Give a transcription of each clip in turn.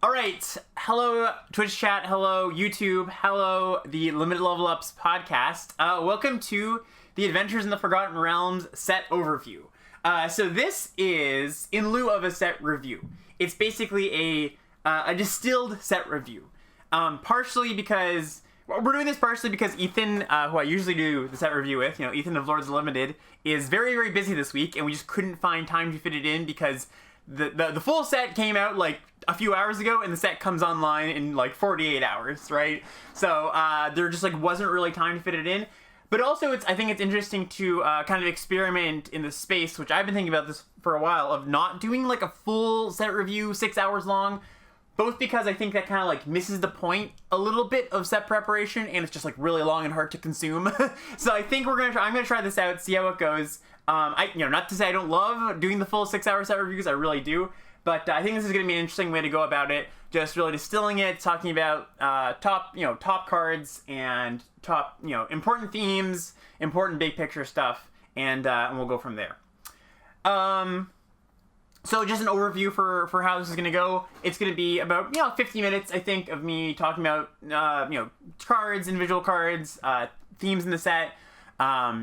All right, hello Twitch chat, hello YouTube, hello the Limited Level Ups podcast. Welcome to the Adventures in the Forgotten Realms set overview. So this is in lieu of a set review. It's basically a distilled set review. Partially because we're doing this partially because Ethan, who I usually do the set review with, Ethan of Lords Limited, is very, very busy this week, and we just couldn't find time to fit it in because the full set came out like a few hours ago, and the set comes online in like 48 hours, right? So there just like wasn't really time to fit it in. But also, I think it's interesting to kind of experiment in the space, which I've been thinking about this for a while, of not doing like a full set review 6 hours long, both because I think that kind of like misses the point a little bit of set preparation, and it's just like really long and hard to consume. So I think I'm gonna try this out, see how it goes. Not to say I don't love doing the full 6 hour set reviews, I really do. But I think this is going to be an interesting way to go about it. Just really distilling it, talking about top cards and top important themes, important big picture stuff, and we'll go from there. So just an overview for how this is going to go. It's going to be about 50 minutes, I think, of me talking about cards, individual cards, themes in the set,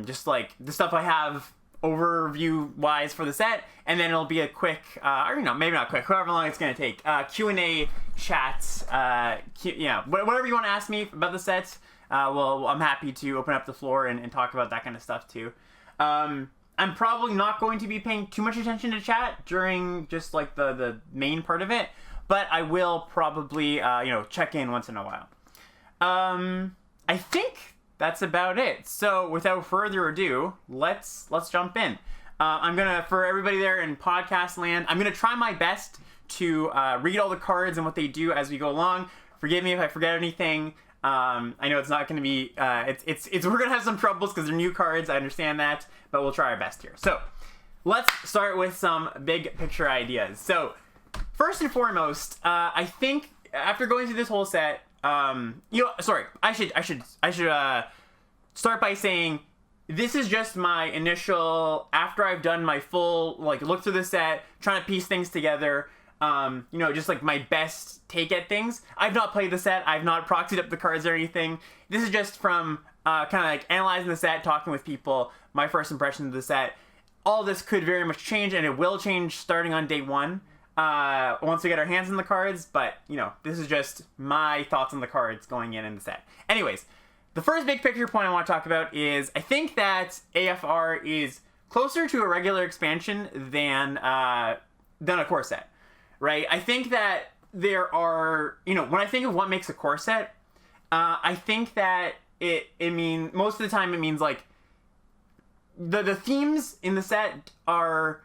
just like the stuff I have overview wise for the set, and then it'll be a quick maybe not quick, however long it's going to take, Q&A chats, whatever you want to ask me about the sets. I'm happy to open up the floor and talk about that kind of stuff too. I'm probably not going to be paying too much attention to chat during just like the main part of it, but I will probably check in once in a while. I think that's about it. So without further ado, let's jump in. For everybody there in podcast land, I'm gonna try my best to read all the cards and what they do as we go along. Forgive me if I forget anything. I know it's not gonna be we're gonna have some troubles because they're new cards. I understand that, but we'll try our best here. So let's start with some big picture ideas. So first and foremost, I think after going through this whole set, I should start by saying this is just my initial, after I've done my full look through the set, trying to piece things together, just like my best take at things. I've not played the set, I've not proxied up the cards or anything. This is just from kind of like analyzing the set, talking with people, my first impression of the set. All this could very much change, and it will change starting on day one. Once we get our hands on the cards, but this is just my thoughts on the cards going in the set. Anyways, the first big picture point I want to talk about is I think that AFR is closer to a regular expansion than a core set, right? I think that there are, when I think of what makes a core set, I think that it means, most of the time it means like the themes in the set are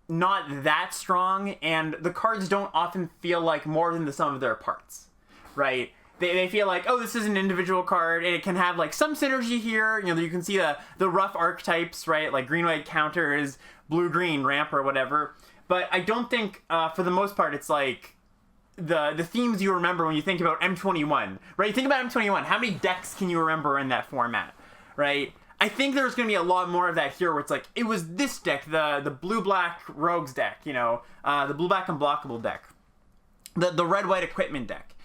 not that strong, and the cards don't often feel like more than the sum of their parts, right? They feel like, oh, this is an individual card, and it can have like some synergy here. You can see the rough archetypes, right? Like green-white counters, blue-green ramp or whatever. But I don't think, for the most part, it's like the themes you remember when you think about M21, right? You think about M21, how many decks can you remember in that format, right? I think there's going to be a lot more of that here where it's like, it was this deck, the blue-black rogues deck, the blue-black unblockable deck, the red-white equipment deck.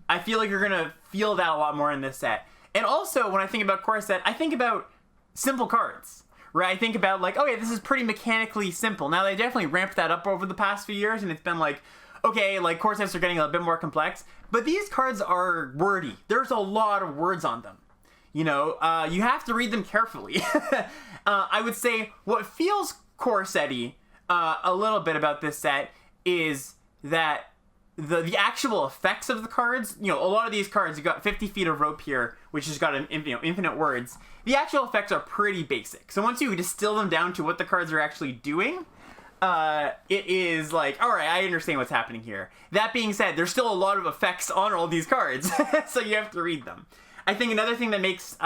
I feel like you're going to feel that a lot more in this set. And also, when I think about core set, I think about simple cards, right? I think about like, oh yeah, this is pretty mechanically simple. Now, they definitely ramped that up over the past few years, and it's been like, okay, like core sets are getting a bit more complex, but these cards are wordy. There's a lot of words on them. You have to read them carefully. I would say what feels core set-y a little bit about this set is that the actual effects of the cards, a lot of these cards, you got 50 feet of rope here, which has got infinite words. The actual effects are pretty basic. So once you distill them down to what the cards are actually doing, it is like, all right, I understand what's happening here. That being said, there's still a lot of effects on all these cards, so you have to read them. I think another thing that makes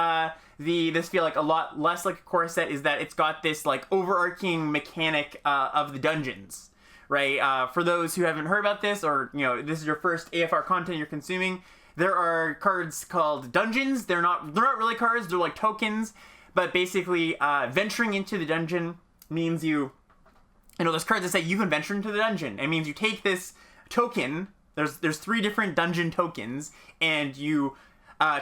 this feel like a lot less like a core set is that it's got this like overarching mechanic of the dungeons, right? For those who haven't heard about this, or this is your first AFR content you're consuming, there are cards called dungeons. They're not really cards. They're like tokens, but basically venturing into the dungeon means there's cards that say you can venture into the dungeon. It means you take this token. There's 3 different dungeon tokens, and you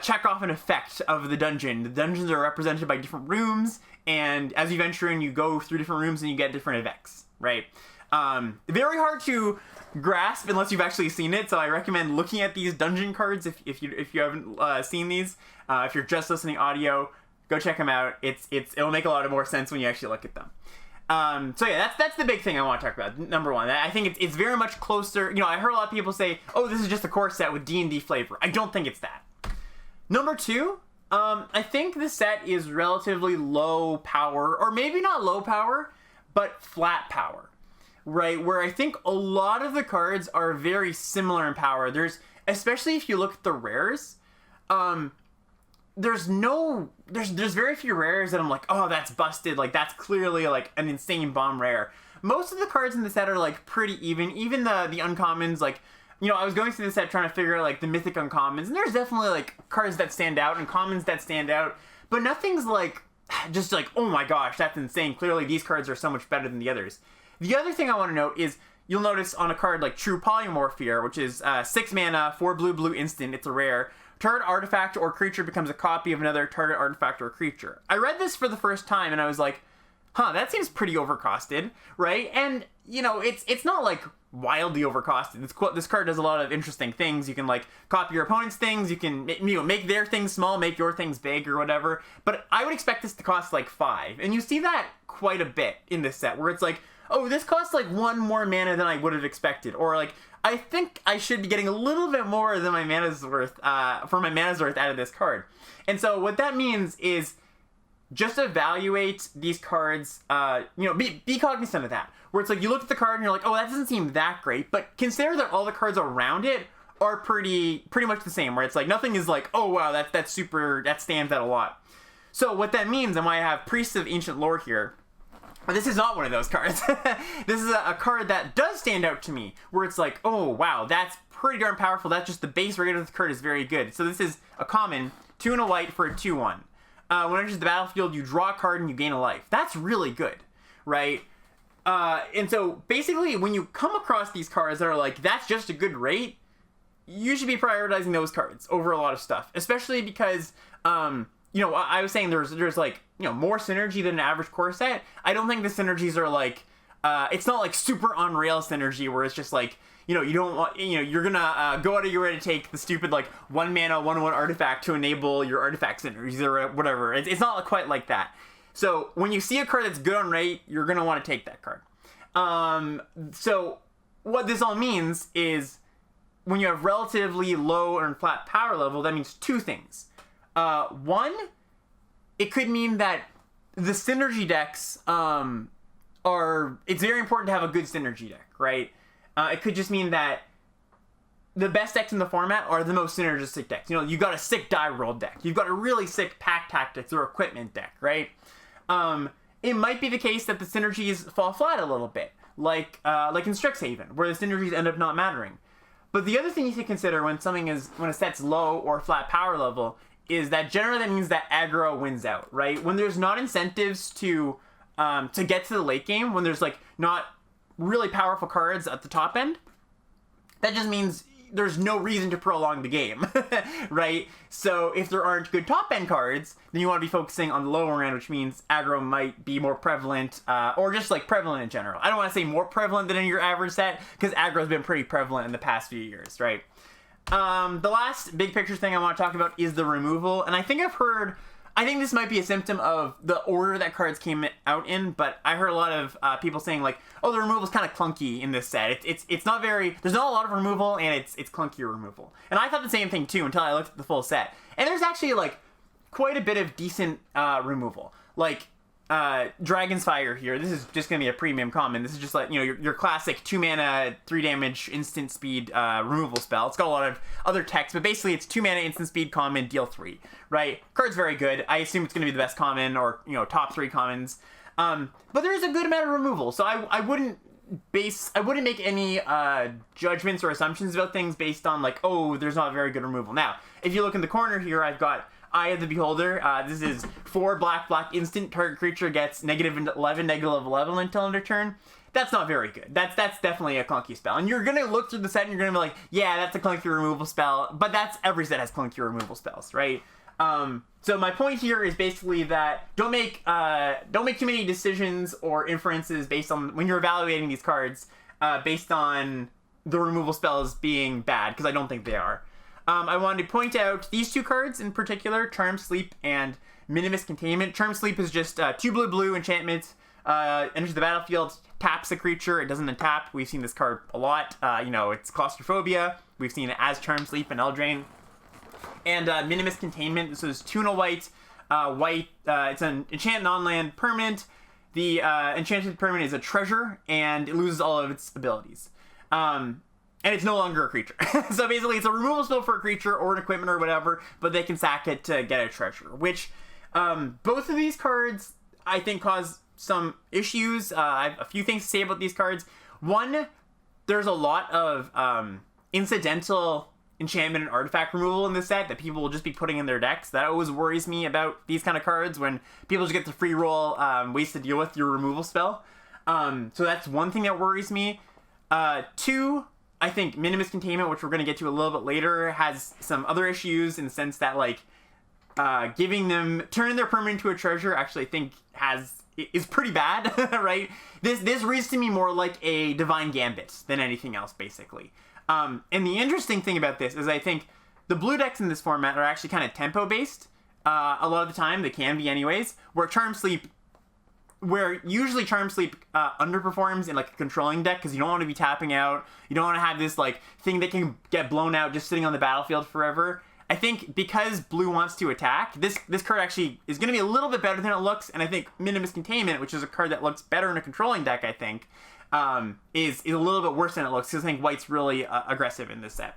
check off an effect of the dungeon. The dungeons are represented by different rooms, and as you venture in, you go through different rooms and you get different effects, right? Very hard to grasp unless you've actually seen it, so I recommend looking at these dungeon cards if you haven't seen these. If you're just listening audio, go check them out. It'll make a lot more sense when you actually look at them. So yeah, that's the big thing I want to talk about. Number one, I think it's very much closer. I heard a lot of people say, "Oh, this is just a core set with D&D flavor." I don't think it's that. Number two, I think the set is relatively low power, or maybe not low power, but flat power, right? Where I think a lot of the cards are very similar in power. Especially if you look at the rares, there's very few rares that I'm like, oh, that's busted. Like, that's clearly like an insane bomb rare. Most of the cards in the set are like pretty even. Even the uncommons, like, I was going through the set trying to figure out like the mythic uncommons, and there's definitely like cards that stand out and commons that stand out, but nothing's like just like, oh my gosh, that's insane. Clearly these cards are so much better than the others. The other thing I want to note is you'll notice on a card like True Polymorph here, which is 6 mana, 4 blue instant. It's a rare. Target artifact or creature becomes a copy of another target artifact or creature. I read this for the first time and I was like, that seems pretty overcosted, right? And, it's not like wildly overcosted. This card does a lot of interesting things. You can like copy your opponent's things. You can make their things small, make your things big or whatever. But I would expect this to cost like 5. And you see that quite a bit in this set where it's like, oh, this costs like 1 more mana than I would have expected. Or like, I think I should be getting a little bit more than my mana's worth, for my mana's worth out of this card. And so what that means is just evaluate these cards, be cognizant of that. Where it's like, you look at the card and you're like, oh, that doesn't seem that great. But consider that all the cards around it are pretty much the same. Where it's like, nothing is like, oh, wow, that's super, that stands out a lot. So what that means, and why I have Priests of Ancient Lore here, but this is not one of those cards. This is a card that does stand out to me, where it's like, oh, wow, that's pretty darn powerful. That's just the base rate of the card is very good. So this is a common, 2 and a white for a 2/1. When it enters the battlefield, you draw a card and you gain a life. That's really good, right? And so basically, when you come across these cards that are like, that's just a good rate, you should be prioritizing those cards over a lot of stuff, especially because, I was saying there's like, more synergy than an average core set. I don't think the synergies are like, it's not like super on rail synergy where it's just like, you don't want, you're gonna go out of your way to take the stupid like 1 mana 1/1 artifact to enable your artifact synergies or whatever. It's not quite like that. So when you see a card that's good on rate, you're gonna want to take that card. So what this all means is when you have relatively low or flat power level, that means 2 things. One, it could mean that the synergy decks it's very important to have a good synergy deck, right? It could just mean that the best decks in the format are the most synergistic decks. You've got a sick die roll deck. You've got a really sick pack tactics or equipment deck, right? It might be the case that the synergies fall flat a little bit, like in Strixhaven, where the synergies end up not mattering. But the other thing you should consider when a set's low or flat power level is that generally that means that aggro wins out, right? When there's not incentives to get to the late game, when there's like not really powerful cards at the top end, that just means there's no reason to prolong the game, right? So if there aren't good top end cards, then you want to be focusing on the lower end, which means aggro might be more prevalent, or just like prevalent in general. I don't want to say more prevalent than in your average set, because aggro's been pretty prevalent in the past few years, right? The last big picture thing I want to talk about is the removal, and I think this might be a symptom of the order that cards came out in, but I heard a lot of people saying like, oh, the removal's kind of clunky in this set. It's not there's not a lot of removal, and it's clunky removal. And I thought the same thing too until I looked at the full set. And there's actually like quite a bit of decent removal. Like Dragon's Fire here, this is just going to be a premium common. This is just like, your classic 2 mana, 3 damage, instant speed removal spell. It's got a lot of other text, but basically it's 2 mana, instant speed, common, deal 3, right? Card's very good. I assume it's going to be the best common or, top 3 commons. But there's a good amount of removal, so I wouldn't make any judgments or assumptions about things based on like, oh, there's not very good removal. Now, if you look in the corner here, I've got Eye of the Beholder. This is 4 black instant. Target creature gets -11 until end of turn. that's not very good. That's definitely a clunky spell. And you're gonna look through the set and you're gonna be like, yeah, that's a clunky removal spell. But that's every set has clunky removal spells, right? So my point here is basically that don't make too many decisions or inferences based on when you're evaluating these cards based on the removal spells being bad, because I don't think they are. I wanted to point out these two cards in particular, Charm Sleep and Minimus Containment. Charm Sleep is just 2 blue enchantment, enters the battlefield, taps a creature, it doesn't untap. We've seen this card a lot. It's Claustrophobia. We've seen it as Charm Sleep and Eldraine. And Minimus Containment, this is 2 and a white. It's an enchant non-land permanent. The enchanted permanent is a treasure, and it loses all of its abilities. And it's no longer a creature. So basically, it's a removal spell for a creature or an equipment or whatever, but they can sack it to get a treasure, which both of these cards, I think, cause some issues. I have a few things to say about these cards. One, there's a lot of incidental enchantment and artifact removal in this set that people will just be putting in their decks. That always worries me about these kind of cards, when people just get the free roll ways to deal with your removal spell. So that's one thing that worries me. Two, I think Minimus Containment, which we're going to get to a little bit later, has some other issues in the sense that, like, turning their permanent into a treasure, actually I think is pretty bad, right? This reads to me more like a Divine Gambit than anything else, basically. And the interesting thing about this is I think the blue decks in this format are actually kind of tempo-based. A lot of the time, they can be anyways, where usually Charm Sleep underperforms in like a controlling deck, because you don't want to be tapping out. You don't want to have this like thing that can get blown out just sitting on the battlefield forever. I think because blue wants to attack, this card actually is going to be a little bit better than it looks, and I think Minimus Containment, which is a card that looks better in a controlling deck, I think, is a little bit worse than it looks, because I think white's really aggressive in this set.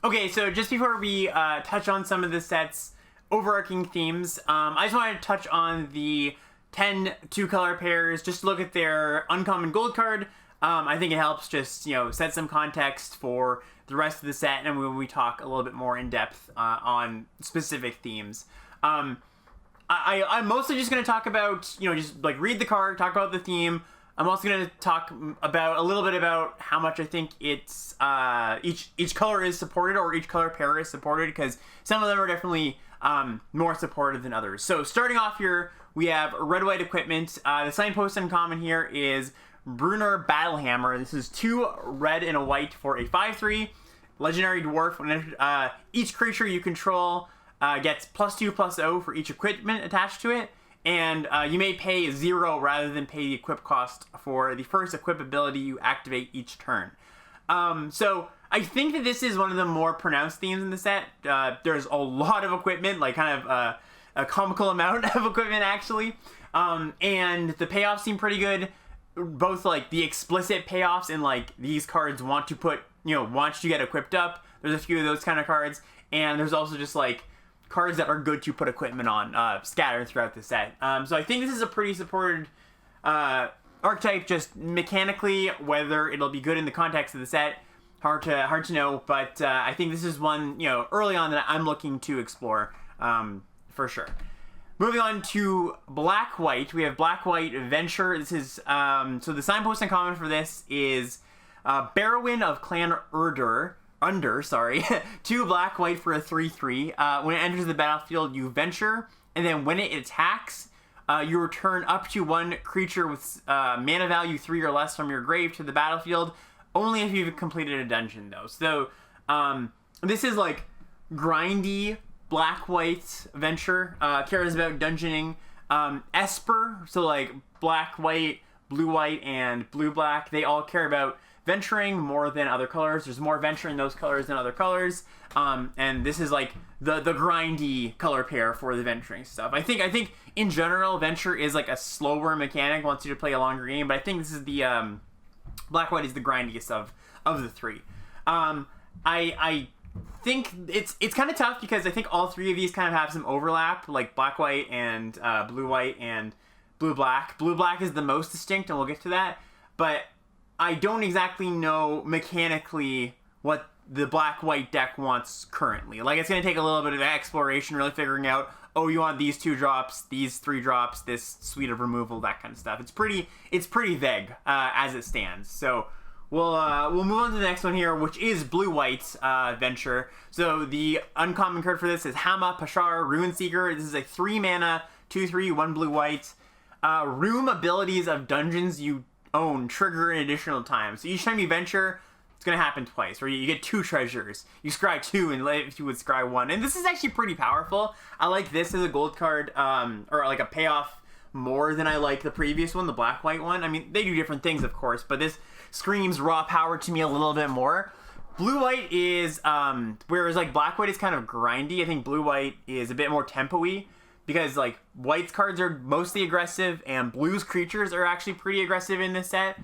Okay, so just before we touch on some of the set's overarching themes, I just wanted to touch on the 10 2-color pairs, just to look at their uncommon gold card. I think it helps just, set some context for the rest of the set, and when we talk a little bit more in depth on specific themes. I'm mostly just going to talk about, just like read the card, talk about the theme. I'm also going to talk about a little bit about how much I think it's each color is supported, or each color pair is supported, because some of them are definitely more supported than others. So starting off here, we have red-white equipment. The signpost in common here is Brunner Battlehammer. This is 2 red and a white for a 5/3 legendary dwarf. When each creature you control gets +2/+0 for each equipment attached to it, and you may pay 0 rather than pay the equip cost for the first equip ability you activate each turn. So I think that this is one of the more pronounced themes in the set. There's a lot of equipment, like kind of a comical amount of equipment actually, and the payoffs seem pretty good. Both like the explicit payoffs and like these cards want to get equipped up. There's a few of those kind of cards, and there's also just like cards that are good to put equipment on scattered throughout the set. So I think this is a pretty supported archetype, just mechanically. Whether it'll be good in the context of the set, hard to know, but I think this is one early on that I'm looking to explore for sure. Moving on to black-white, we have black-white Venture. This is, so the signpost in common for this is Barrowin of Clan Under, 2 black-white for a 3/3. When it enters the battlefield, you venture, and then when it attacks, you return up to 1 creature with mana value 3 or less from your grave to the battlefield, only if you've completed a dungeon, though. So, this is like grindy black-white Venture, cares about dungeoning. Esper, so like black-white, blue-white, and blue-black, they all care about venturing more than other colors. There's more venture in those colors than other colors, and this is like the grindy color pair for the venturing stuff. I think in general, venture is like a slower mechanic, wants you to play a longer game, but I think this is the black-white is the grindiest of the 3. I think it's kind of tough, because I think all 3 of these kind of have some overlap, like black-white and blue-white and blue-black. Blue-black is the most distinct, and we'll get to that, but I don't exactly know mechanically what the black-white deck wants currently. Like, it's going to take a little bit of exploration, really figuring out oh, you want these 2 drops, these 3 drops, this suite of removal, that kind of stuff. It's pretty vague as it stands. So we'll move on to the next one here, which is blue-white Venture. So the uncommon card for this is Hama Pashar Runeseeker. This is a 3-mana, 2/3, 1 blue-white. Room abilities of dungeons you own trigger an additional time. So each time you venture, it's going to happen twice, where you get 2 treasures. You scry 2, and if you would scry 1. And this is actually pretty powerful. I like this as a gold card, or like a payoff, more than I like the previous one, the black-white one. I mean, they do different things, of course, but this screams raw power to me a little bit more. Blue-white is, whereas like black-white is kind of grindy, I think blue-white is a bit more tempo-y, because like white's cards are mostly aggressive, and blue's creatures are actually pretty aggressive in this set.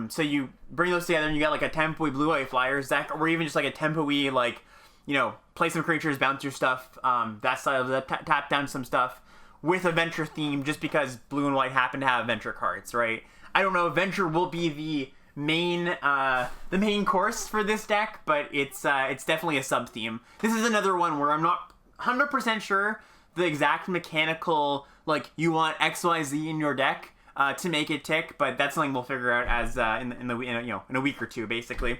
So you bring those together and you got like a tempo-y blue-white flyers deck, or even just like a tempo-y, like, you know, play some creatures, bounce your stuff, that style of tap down some stuff with a venture theme, just because blue and white happen to have venture cards, right? I don't know if venture will be the main course for this deck, but it's definitely a sub theme. This is another one where I'm not 100% sure the exact mechanical, like, you want XYZ in your deck to make it tick, but that's something we'll figure out as in a week or two, basically.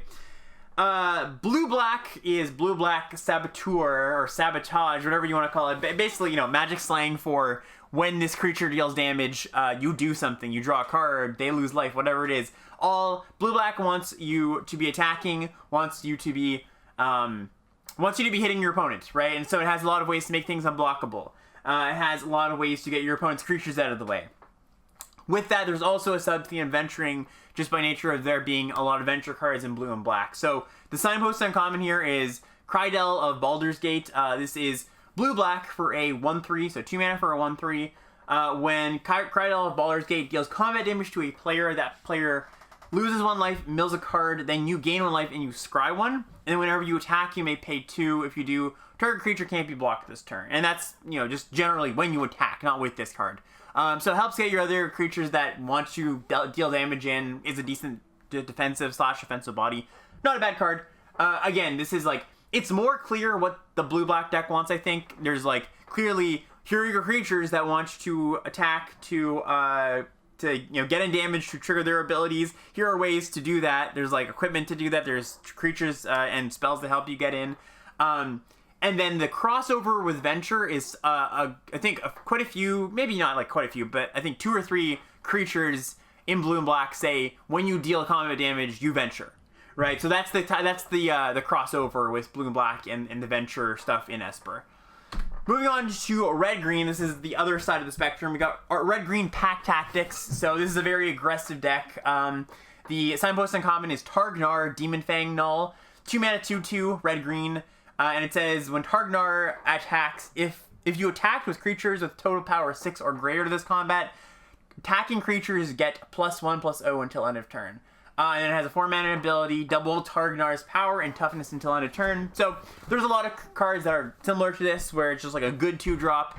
Blue-black is blue-black saboteur, or sabotage, whatever you want to call it. Basically, you know, magic slang for when this creature deals damage, you do something. You draw a card, they lose life, whatever it is. All blue-black wants you to be attacking, wants you to be hitting your opponent, right? And so it has a lot of ways to make things unblockable. It has a lot of ways to get your opponent's creatures out of the way. With that, there's also a sub-theme venturing, just by nature of there being a lot of venture cards in blue and black. So the signpost uncommon here is Krydell of Baldur's Gate. This is blue-black for a 1/3, so 2 mana for a 1/3. When Krydell of Baldur's Gate deals combat damage to a player, that player loses 1 life, mills a card, then you gain 1 life and you scry 1. And then whenever you attack, you may pay 2. If you do, target creature can't be blocked this turn. And that's, you know, just generally when you attack, not with this card. So it helps get your other creatures that want to deal damage in, is a decent defensive/offensive body. Not a bad card. Again, this is like, it's more clear what the blue-black deck wants, I think. There's like, clearly, here are your creatures that want to attack to get in damage to trigger their abilities. Here are ways to do that. There's like equipment to do that. There's creatures and spells to help you get in. And then the crossover with Venture is, I think, quite a few, maybe not like quite a few, but I think 2 or 3 creatures in blue and black say, when you deal combat damage, you venture, right? So that's the crossover with blue and black and the Venture stuff in Esper. Moving on to red-green, this is the other side of the spectrum. We got our red-green Pack Tactics, so this is a very aggressive deck. The signpost uncommon is Targnar Demon Fang Null, 2 mana 2/2, red-green. And it says, when Targnar attacks, if you attacked with creatures with total power 6 or greater to this combat, attacking creatures get +1/+0 until end of turn. And it has a 4-mana ability, double Targnar's power and toughness until end of turn. So there's a lot of cards that are similar to this, where it's just like a good 2-drop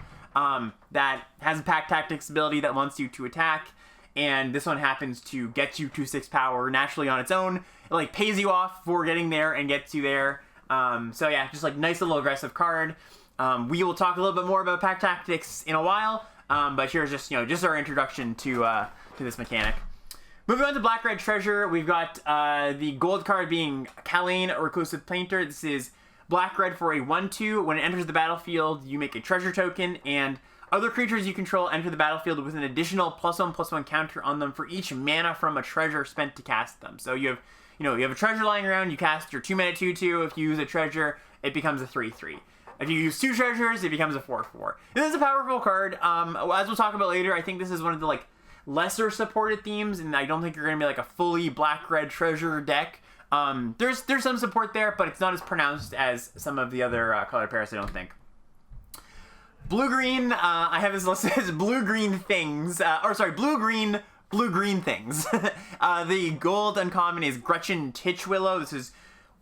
that has a Pack Tactics ability that wants you to attack. And this one happens to get you to 6 power naturally on its own. It like pays you off for getting there and gets you there. So yeah, just like nice little aggressive card. We will talk a little bit more about Pack Tactics in a while, but here's just our introduction to this mechanic. Moving on to Black-Red Treasure, we've got the gold card being Kaleen, Reclusive Painter. This is Black-Red for a 1/2. When it enters the battlefield, you make a treasure token, and other creatures you control enter the battlefield with an additional +1/+1 counter on them for each mana from a treasure spent to cast them. So you have a treasure lying around, you cast your 2 mana 2/2. If you use a treasure, it becomes a 3/3. If you use 2 treasures, it becomes a 4/4. This is a powerful card. As we'll talk about later, I think this is one of the like lesser supported themes, and I don't think you're gonna be like a fully black-red treasure deck. There's some support there, but it's not as pronounced as some of the other color pairs, I don't think. Blue-green, I have this listed as blue-green things, blue-green things. The gold uncommon is Gretchen Titchwillow. This is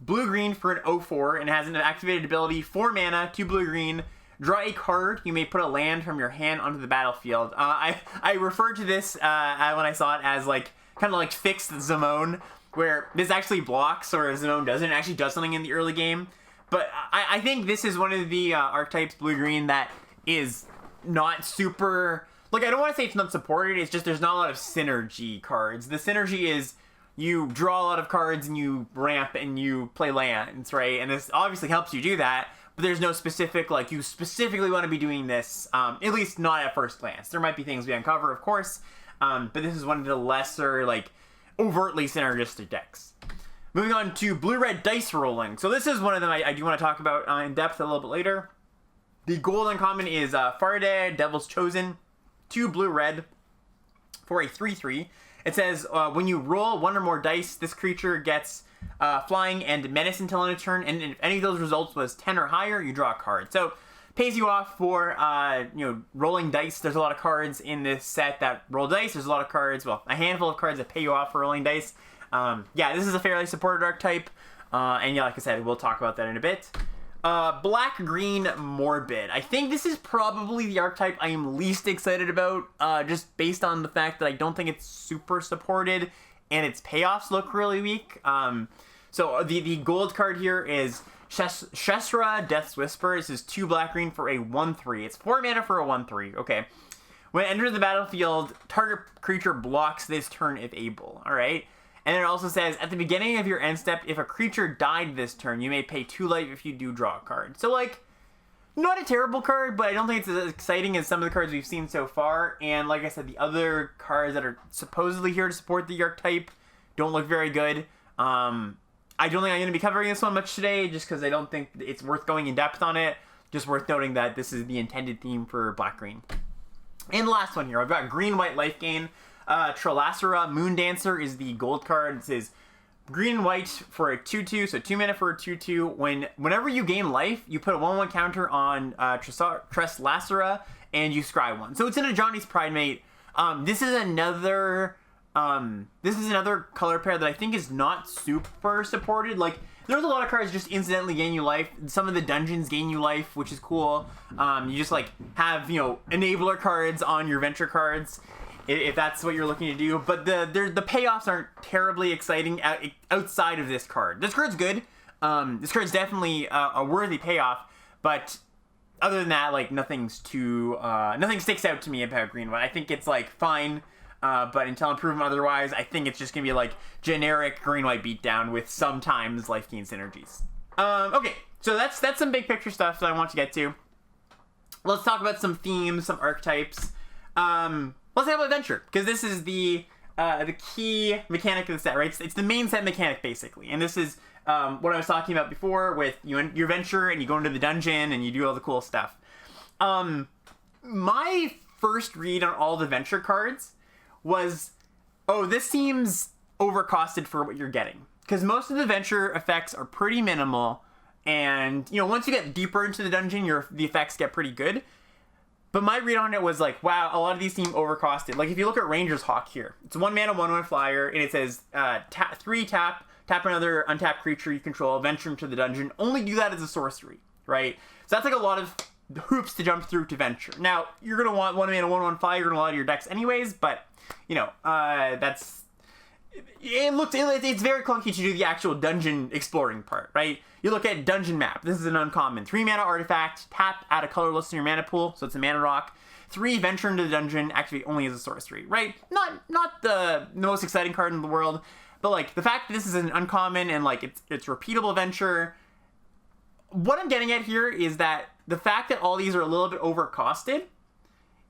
blue-green for an 0/4 and has an activated ability, 4 mana, 2 blue-green. Draw a card. You may put a land from your hand onto the battlefield. I referred to this when I saw it as like kind of like fixed Zimone, where this actually blocks or Zimone doesn't. It actually does something in the early game. But I think this is one of the archetypes, blue-green, that is not super... Like, I don't want to say it's not supported, it's just there's not a lot of synergy cards. The synergy is you draw a lot of cards and you ramp and you play lands, right? And this obviously helps you do that, but there's no specific, like, you specifically want to be doing this, at least not at first glance. There might be things we uncover, of course, but this is one of the lesser, like, overtly synergistic decks. Moving on to blue-red dice rolling. So this is one of them I do want to talk about in depth a little bit later. The gold uncommon is Farday, Devil's Chosen. 2 blue-red for a 3/3. It says, when you roll 1 or more dice, this creature gets flying and menace until end of turn, and if any of those results was 10 or higher, you draw a card. So, pays you off for, rolling dice. There's a lot of cards in this set that roll dice. There's a lot of cards, well, a handful of cards that pay you off for rolling dice. Yeah, this is a fairly supported archetype, and yeah, like I said, we'll talk about that in a bit. Black-green Morbid. I think this is probably the archetype I am least excited about, just based on the fact that I don't think it's super supported, and its payoffs look really weak. So the gold card here is Shesra, Death's Whisper. This is 2 black-green for a 1/3. It's 4 mana for a 1/3. Okay. When it enters the battlefield, target creature blocks this turn if able. Alright? And it also says, at the beginning of your end step, if a creature died this turn, you may pay 2 life if you do draw a card. So, like, not a terrible card, but I don't think it's as exciting as some of the cards we've seen so far. And like I said, the other cards that are supposedly here to support the archetype don't look very good. I don't think I'm going to be covering this one much today, just because I don't think it's worth going in depth on it. Just worth noting that this is the intended theme for black-green. And the last one here, I've got green-white life gain. Trelacera, Moon Dancer is the gold card. It says green and white for a 2/2, so 2 mana for a 2/2. Whenever you gain life, you put a 1/1 counter on Trelacera, and you scry 1. So it's in a Johnny's Pridemate. This is another color pair that I think is not super supported. Like, there's a lot of cards just incidentally gain you life. Some of the dungeons gain you life, which is cool. You just, like, have, enabler cards on your venture cards, if that's what you're looking to do. But the payoffs aren't terribly exciting outside of this card. This card's good. This card's definitely a worthy payoff, but other than that, like, nothing sticks out to me about green one. I think it's, like, fine, but until I'm proven otherwise, I think it's just gonna be, like, generic green-white beatdown with sometimes life gain synergies. Okay, so that's some big picture stuff that I want to get to. Let's talk about some themes, some archetypes. Let's talk about adventure, because this is the key mechanic of the set, right? It's the main set mechanic, basically. And this is what I was talking about before with your venture, and you go into the dungeon, and you do all the cool stuff. My first read on all the venture cards was, oh, this seems overcosted for what you're getting. Because most of the venture effects are pretty minimal, and, once you get deeper into the dungeon, the effects get pretty good. But my read on it was like, wow, a lot of these seem overcosted. Like, if you look at Ranger's Hawk here, it's 1 mana, 1/1 flyer, and it says 3 tap another untapped creature you control, venture into the dungeon. Only do that as a sorcery, right? So that's like a lot of hoops to jump through to venture. Now, you're going to want 1 mana, 1/1 flyer in a lot of your decks anyways, but, it's very clunky to do the actual dungeon exploring part, right? You look at Dungeon Map. This is an uncommon. 3 mana artifact, tap, add a colorless in your mana pool, so it's a mana rock. 3, venture into the dungeon, activate only as a sorcery, right? Not the most exciting card in the world, but, like, the fact that this is an uncommon and, like, it's repeatable venture. What I'm getting at here is that the fact that all these are a little bit overcosted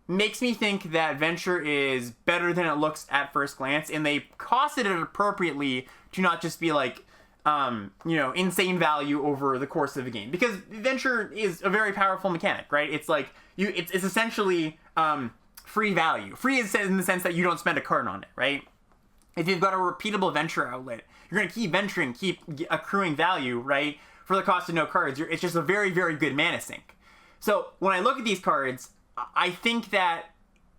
makes me think that venture is better than it looks at first glance, and they costed it appropriately to not just be like, insane value over the course of the game. Because venture is a very powerful mechanic, right? It's like, it's essentially free value. Free is in the sense that you don't spend a card on it, right? If you've got a repeatable venture outlet, you're going to keep venturing, keep accruing value, right? For the cost of no cards. It's just a very, very good mana sink. So when I look at these cards, I think that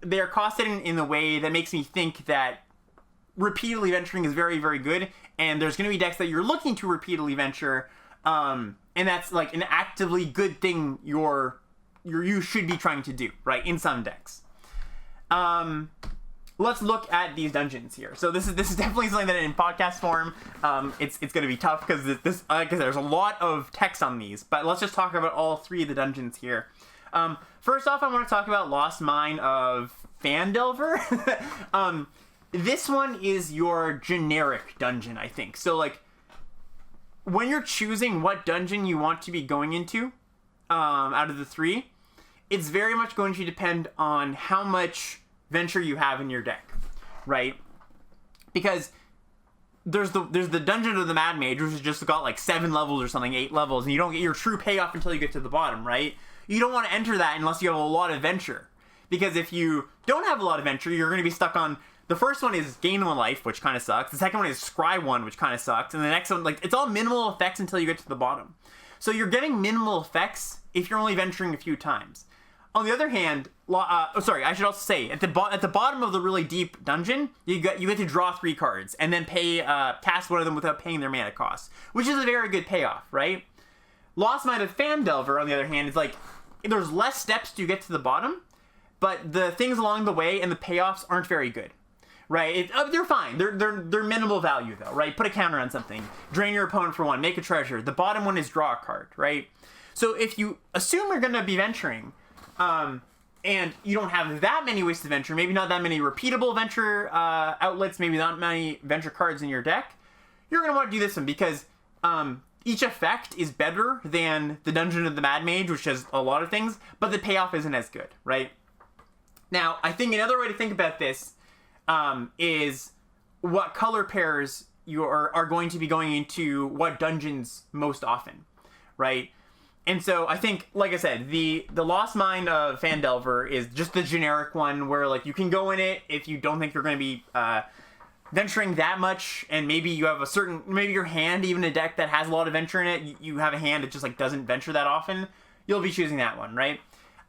they're costed in the way that makes me think that repeatedly venturing is very, very good, and there's going to be decks that you're looking to repeatedly venture, and that's like an actively good thing you should be trying to do, right, in some decks. Let's look at these dungeons here. So this is definitely something that in podcast form, it's going to be tough because there's a lot of text on these, but let's just talk about all 3 of the dungeons here. First off, I want to talk about Lost Mine of Phandelver. This one is your generic dungeon, I think. So, like, when you're choosing what dungeon you want to be going into, out of the three, it's very much going to depend on how much venture you have in your deck, right? Because there's the Dungeon of the Mad Mage, which has just got like 7 levels or something, 8 levels, and you don't get your true payoff until you get to the bottom, right? You don't want to enter that unless you have a lot of venture. Because if you don't have a lot of venture, you're going to be stuck on... The first one is Gain 1 Life, which kind of sucks. The second one is Scry 1, which kind of sucks. And the next one, like, it's all minimal effects until you get to the bottom. So you're getting minimal effects if you're only venturing a few times. On the other hand, I should also say, at the bottom of the really deep dungeon, you get to draw 3 cards, and then cast one of them without paying their mana cost, which is a very good payoff, right? Lost Mine of Phandelver, on the other hand, is like, there's less steps to get to the bottom, but the things along the way and the payoffs aren't very good. Right, they're fine. They're minimal value though, right? Put a counter on something, drain your opponent for 1, make a treasure. The bottom one is draw a card, right? So if you assume you're going to be venturing, and you don't have that many ways to venture, maybe not that many repeatable venture outlets, maybe not many venture cards in your deck, you're going to want to do this one because each effect is better than the Dungeon of the Mad Mage, which has a lot of things, but the payoff isn't as good, right? Now, I think another way to think about this is what color pairs you are going to be going into what dungeons most often, right? And so I think, like I said, the Lost Mine of Phandelver is just the generic one where, like, you can go in it if you don't think you're going to be venturing that much, and maybe you have maybe your hand, even a deck that has a lot of venture in it, you have a hand that just, like, doesn't venture that often, you'll be choosing that one, right?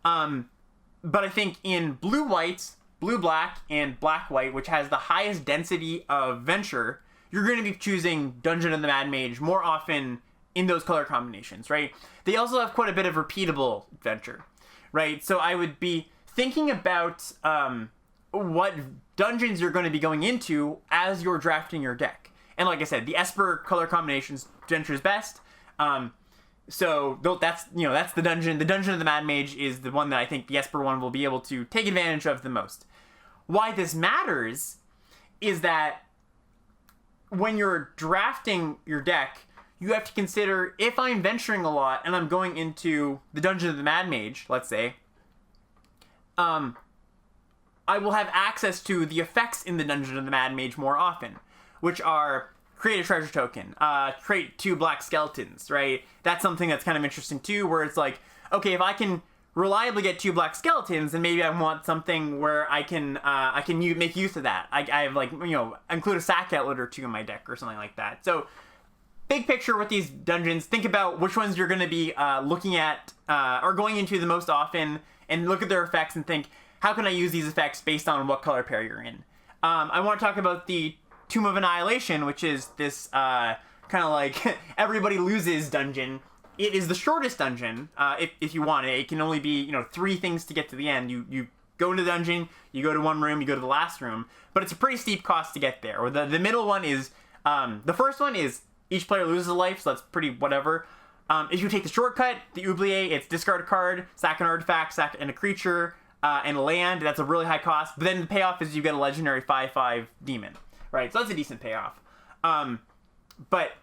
But I think in blue-white, blue-black, and black-white, which has the highest density of venture, you're going to be choosing Dungeon of the Mad Mage more often in those color combinations, right? They also have quite a bit of repeatable venture, right? So I would be thinking about what dungeons you're going to be going into as you're drafting your deck. And like I said, the Esper color combinations venture is best. So that's the dungeon. The Dungeon of the Mad Mage is the one that I think the Esper one will be able to take advantage of the most. Why this matters is that when you're drafting your deck, you have to consider, if I'm venturing a lot and I'm going into the Dungeon of the Mad Mage, let's say, I will have access to the effects in the Dungeon of the Mad Mage more often, which are create a treasure token, create 2 black skeletons, right? That's something that's kind of interesting too, where it's like, okay, if I can reliably get 2 black skeletons, and maybe I want something where I can make use of that. I have, like, include a sack outlet or 2 in my deck or something like that. So big picture with these dungeons, think about which ones you're going to be looking at or going into the most often, and look at their effects and think, how can I use these effects based on what color pair you're in? I want to talk about the Tomb of Annihilation, which is this kind of like everybody loses dungeon. It is the shortest dungeon, if you want it. It can only be 3 things to get to the end. You go into the dungeon, you go to one room, you go to the last room, but it's a pretty steep cost to get there. Or the middle one is, the first one is each player loses a life, so that's pretty whatever. If you take the shortcut, the oubliette, it's discard a card, sack an artifact, sack and a creature, and a land. That's a really high cost. But then the payoff is you get a legendary 5/5 demon, right? So that's a decent payoff. But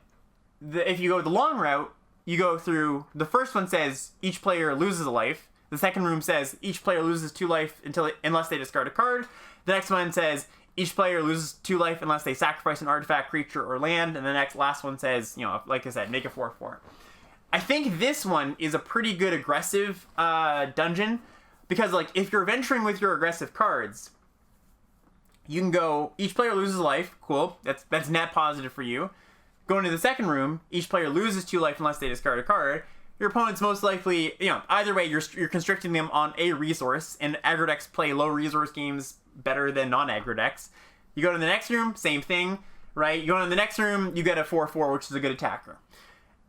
if you go the long route, you go through, the first one says each player loses a life. The second room says each player loses 2 life unless they discard a card. The next one says each player loses 2 life unless they sacrifice an artifact, creature, or land. And the last one says, like I said, make a 4/4. I think this one is a pretty good aggressive dungeon, because, like, if you're venturing with your aggressive cards, you can go, each player loses a life, cool, that's net positive for you. Go into the second room, each player loses 2 life unless they discard a card. Your opponent's most likely, either way, you're constricting them on a resource, and aggro decks play low resource games better than non-aggro decks. You go to the next room, same thing, right? You go into the next room, you get a 4/4, which is a good attacker.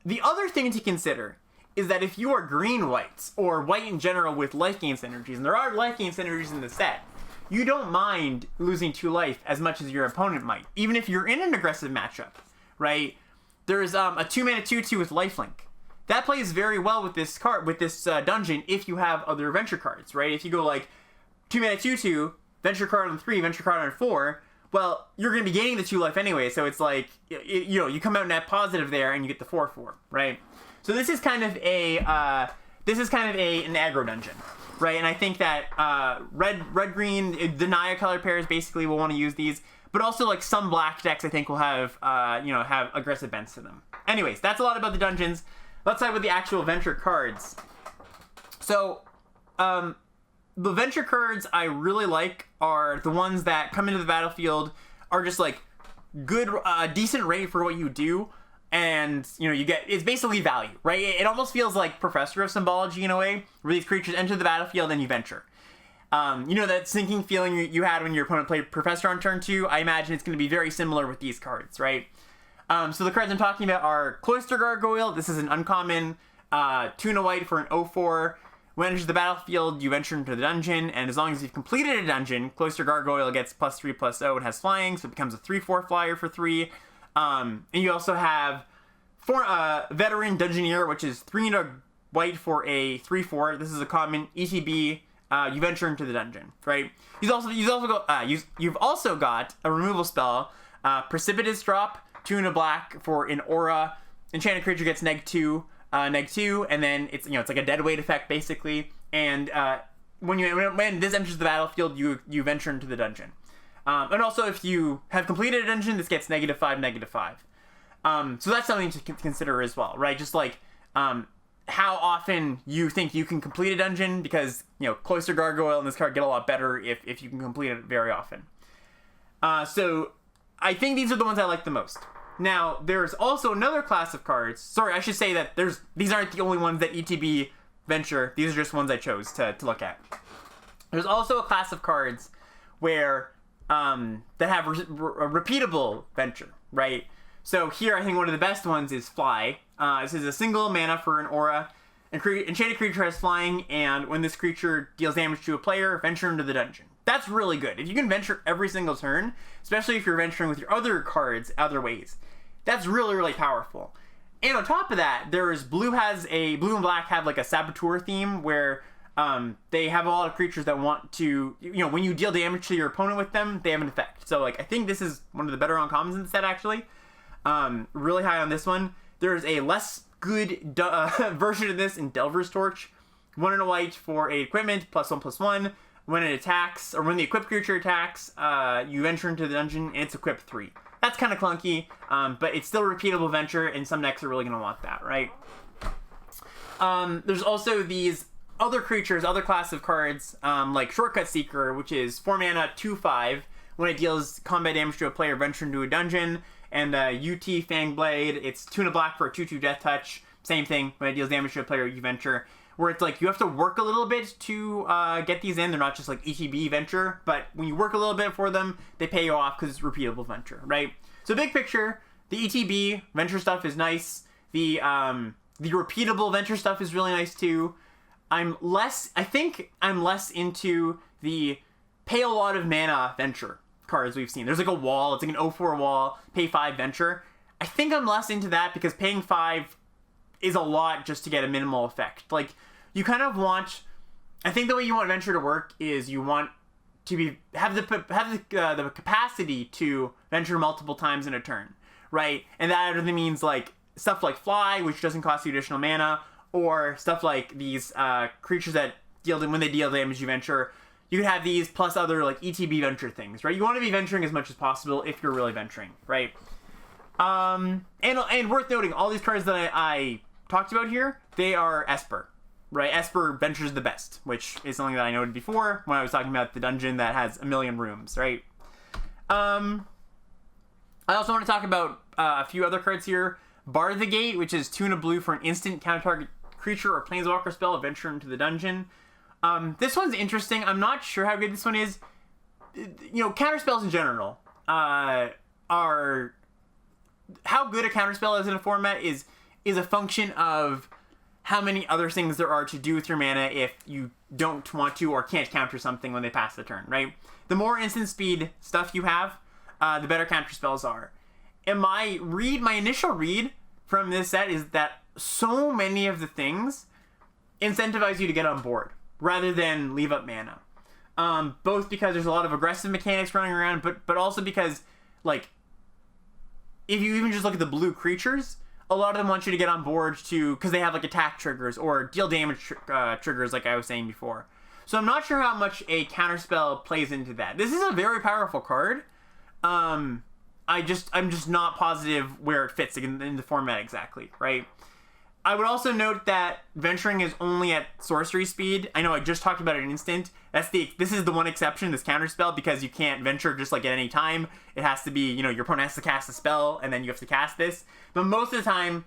The other thing to consider is that if you are green-white, or white in general with life gain synergies, and there are life gain synergies in the set, you don't mind losing 2 life as much as your opponent might, even if you're in an aggressive matchup, right? There's a 2-mana 2/2 with lifelink. that plays very well with this card, with this dungeon, if you have other venture cards, right? If you go like 2 mana 2/2, venture card on 3, venture card on 4, well, you're going to be gaining the 2 life anyway, so it's like, you know, you come out net positive there and you get the 4/4, right? So this is kind of an aggro dungeon, right? And I think that red-green, the Naya color pairs basically will want to use these, but also like some black decks I think will have, have aggressive bends to them. Anyways, that's a lot about the dungeons. Let's start with the actual venture cards. So, the venture cards I really like are the ones that come into the battlefield, are just like good, decent rate for what you do, and you know, you get, it's basically value, right? It almost feels like Professor of Symbology in a way, where these creatures enter the battlefield and you venture. You know that sinking feeling you had when your opponent played Professor on turn 2? I imagine it's going to be very similar with these cards, right? So the cards I'm talking about are Cloister Gargoyle. This is an uncommon 2 and a white for an 0/4. When it enters the battlefield, you venture into the dungeon, and as long as you've completed a dungeon, Cloister Gargoyle gets +3/+0 and has flying, so it becomes a 3/4 flyer for 3. And you also have Veteran Dungeoneer, which is 3 and a white for a 3/4. This is a common ETB. You venture into the dungeon, right? You've also got a removal spell, Precipitous Drop, 2 and a black for an aura. Enchanted creature gets -2, and then it's like a dead weight effect basically. And when this enters the battlefield, you venture into the dungeon. And also, if you have completed a dungeon, this gets -5, -5. So that's something to consider as well, right? Just like how often you think you can complete a dungeon, because Cloister Gargoyle and this card get a lot better if you can complete it very often. So I think these are the ones I like the most. Now, there's also another class of cards. Sorry, I should say that these aren't the only ones that ETB venture. These are just ones I chose to look at. There's also a class of cards where that have a repeatable venture, right? So here, I think one of the best ones is Fly. This is a single mana for an aura. Enchanted creature has flying, and when this creature deals damage to a player, venture into the dungeon. That's really good. If you can venture every single turn, especially if you're venturing with your other cards other ways, that's really, really powerful. And on top of that, Blue and Black have like a Saboteur theme where they have a lot of creatures that want to, when you deal damage to your opponent with them, they have an effect. So like, I think this is one of the better uncommons in the set actually. Really high on this one. There's a less good version of this in Delver's Torch. 1 and a white for a equipment, +1/+1. When it attacks, or when the equipped creature attacks, you venture into the dungeon, and it's equipped 3. That's kind of clunky, but it's still a repeatable venture, and some decks are really going to want that, right? There's also these other creatures, other class of cards, like Shortcut Seeker, which is 4 mana, 2/5. When it deals combat damage to a player, venture into a dungeon. And UT Fangblade, it's 2 and a black for a 2/2 Death Touch. Same thing, when it deals damage to a player, you venture. Where it's like, you have to work a little bit to get these in. They're not just like ETB venture, but when you work a little bit for them, they pay you off because it's repeatable venture, right? So big picture, the ETB venture stuff is nice. The repeatable venture stuff is really nice too. I think I'm less into the pay a lot of mana venture cards we've seen. There's like a wall, it's like an 0/4 wall, pay 5 venture. I think I'm less into that because paying 5 is a lot just to get a minimal effect. Like, you kind of want, I think the way you want venture to work is you want to have the capacity to venture multiple times in a turn, right? And that either means like stuff like Fly, which doesn't cost you additional mana, or stuff like these creatures that when they deal damage you venture. You could have these plus other like ETB venture things, right? You want to be venturing as much as possible if you're really venturing, right? And worth noting, all these cards that I talked about here, they are Esper, right? Esper ventures the best, which is something that I noted before when I was talking about the dungeon that has 1 million rooms, right? I also want to talk about a few other cards here. Bar the Gate, which is 2 and a blue for an instant counter-target creature or planeswalker spell, venture into the dungeon. This one's interesting. I'm not sure how good this one is. Counterspells in general are... How good a counterspell is in a format is a function of how many other things there are to do with your mana if you don't want to or can't counter something when they pass the turn, right? The more instant speed stuff you have, the better counterspells are. And my initial read from this set is that so many of the things incentivize you to get on board rather than leave up mana. Both because there's a lot of aggressive mechanics running around, but also because, like, if you even just look at the blue creatures, a lot of them want you to get on board because they have, like, attack triggers or deal damage triggers, like I was saying before. So I'm not sure how much a counterspell plays into that. This is a very powerful card. I'm just not positive where it fits in the format exactly, right? I would also note that venturing is only at sorcery speed. I know I just talked about it in instant. This is the one exception, this counterspell, because you can't venture just like at any time. It has to be, your opponent has to cast a spell, and then you have to cast this. But most of the time,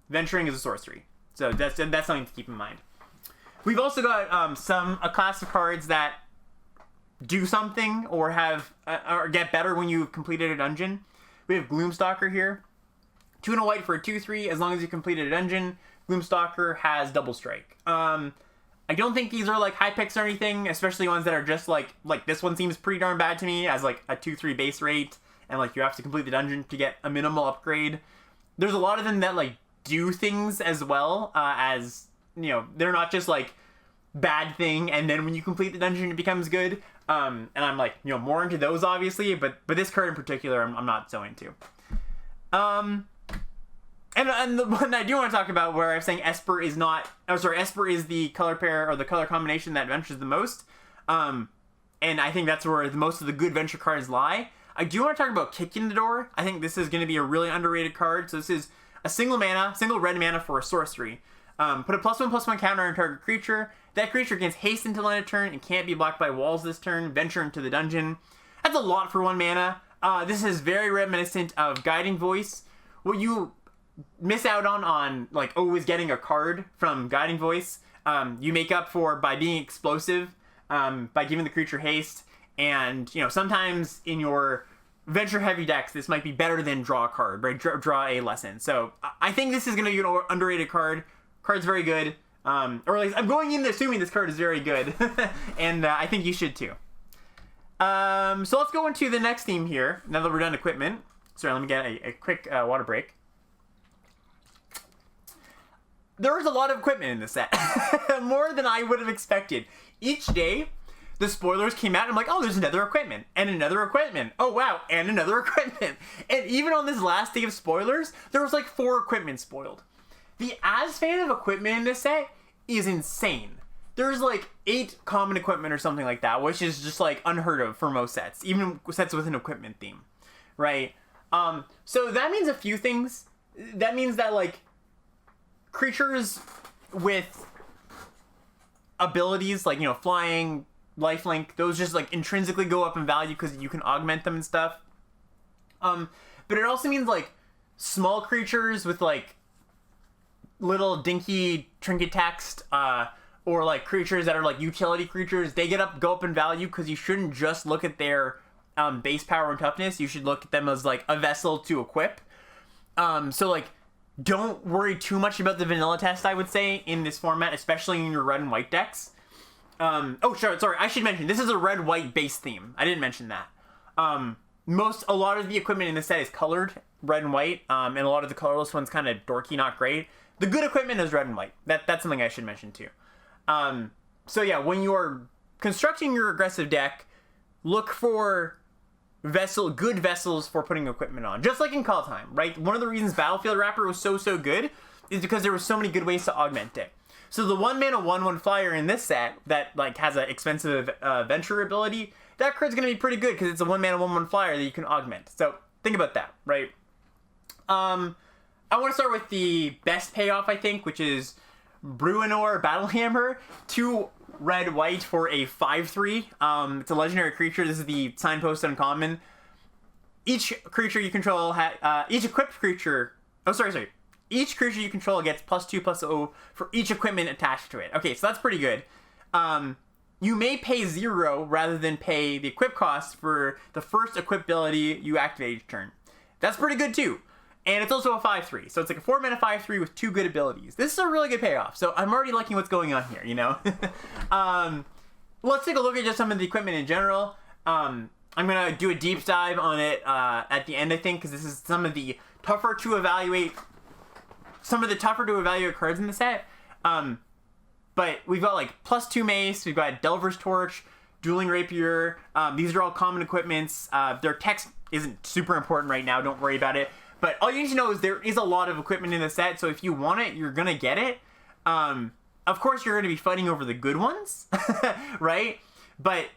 venturing is a sorcery. So that's something to keep in mind. We've also got a class of cards that do something or or get better when you've completed a dungeon. We have Gloomstalker here. 2 and a white for a 2/3. As long as you completed a dungeon, Gloomstalker has double strike. I don't think these are like high picks or anything, especially ones that are just like this one seems pretty darn bad to me as like a 2/3 base rate, and like you have to complete the dungeon to get a minimal upgrade. There's a lot of them that like do things as well as they're not just like bad thing and then when you complete the dungeon it becomes good. And I'm like more into those obviously, but this card in particular I'm not so into. And the one I do want to talk about where I'm saying Esper is Esper is the color pair or the color combination that ventures the most. And I think that's where most of the good venture cards lie. I do want to talk about Kick in the Door. I think this is going to be a really underrated card. So this is a single red mana for a sorcery. Put a +1/+1 counter on target creature. That creature gains haste until end of turn and can't be blocked by walls this turn. Venture into the dungeon. That's a lot for 1 mana. This is very reminiscent of Guiding Voice. What you miss out on like always getting a card from Guiding Voice, you make up for by being explosive, by giving the creature haste, and sometimes in your venture heavy decks this might be better than draw a card, right? Draw a lesson. So I think this is going to be an underrated card. Card's very good, or at least I'm going in assuming this card is very good, and I think you should too. So let's go into the next theme here now that we're done equipment. Sorry, let me get a quick water break. There is a lot of equipment in this set. More than I would have expected. Each day, the spoilers came out and I'm like, oh, there's another equipment. And another equipment. Oh, wow. And another equipment. And even on this last day of spoilers, there was like 4 equipment spoiled. The as fan of equipment in this set is insane. There's like 8 common equipment or something like that, which is just like unheard of for most sets. Even sets with an equipment theme. Right? So that means a few things. That means that like creatures with abilities like flying, lifelink, those just like intrinsically go up in value because you can augment them and stuff. But it also means like small creatures with like little dinky trinket text, or like creatures that are like utility creatures, they go up in value because you shouldn't just look at their base power and toughness. You should look at them as like a vessel to equip. So like don't worry too much about the vanilla test, I would say, in this format, especially in your red and white decks. Sorry, I should mention, this is a red-white base theme. I didn't mention that. A lot of the equipment in this set is colored red and white, and a lot of the colorless ones kind of dorky, not great. The good equipment is red and white. That's something I should mention too. So yeah, when you're constructing your aggressive deck, look for good vessels for putting equipment on, just like in Call Time, right? One of the reasons Battlefield Wrapper was so good is because there were so many good ways to augment it. So the 1 mana 1/1 flyer in this set that like has an expensive venture ability, that card's gonna be pretty good because it's a 1 mana 1/1 flyer that you can augment. So think about that, right? I want to start with the best payoff, I think, which is Bruenor Battlehammer, 2 red white for a 5/3. It's a legendary creature. This is the signpost uncommon. Each creature you control each creature you control gets +2/+0 for each equipment attached to it. Okay, so that's pretty good. You may pay 0 rather than pay the equip cost for the first equip ability you activate each turn. That's pretty good too. And it's also a 5/3, so it's like a 4 mana 5/3 with 2 good abilities. This is a really good payoff, so I'm already liking what's going on here, Let's take a look at just some of the equipment in general. I'm going to do a deep dive on it at the end, I think, because this is some of the tougher to evaluate some of the tougher to evaluate cards in the set. But we've got like +2 mace, we've got Delver's Torch, Dueling Rapier. These are all common equipments. Their text isn't super important right now, don't worry about it. But all you need to know is there is a lot of equipment in the set, so if you want it, you're gonna get it. Of course, you're gonna be fighting over the good ones, right? But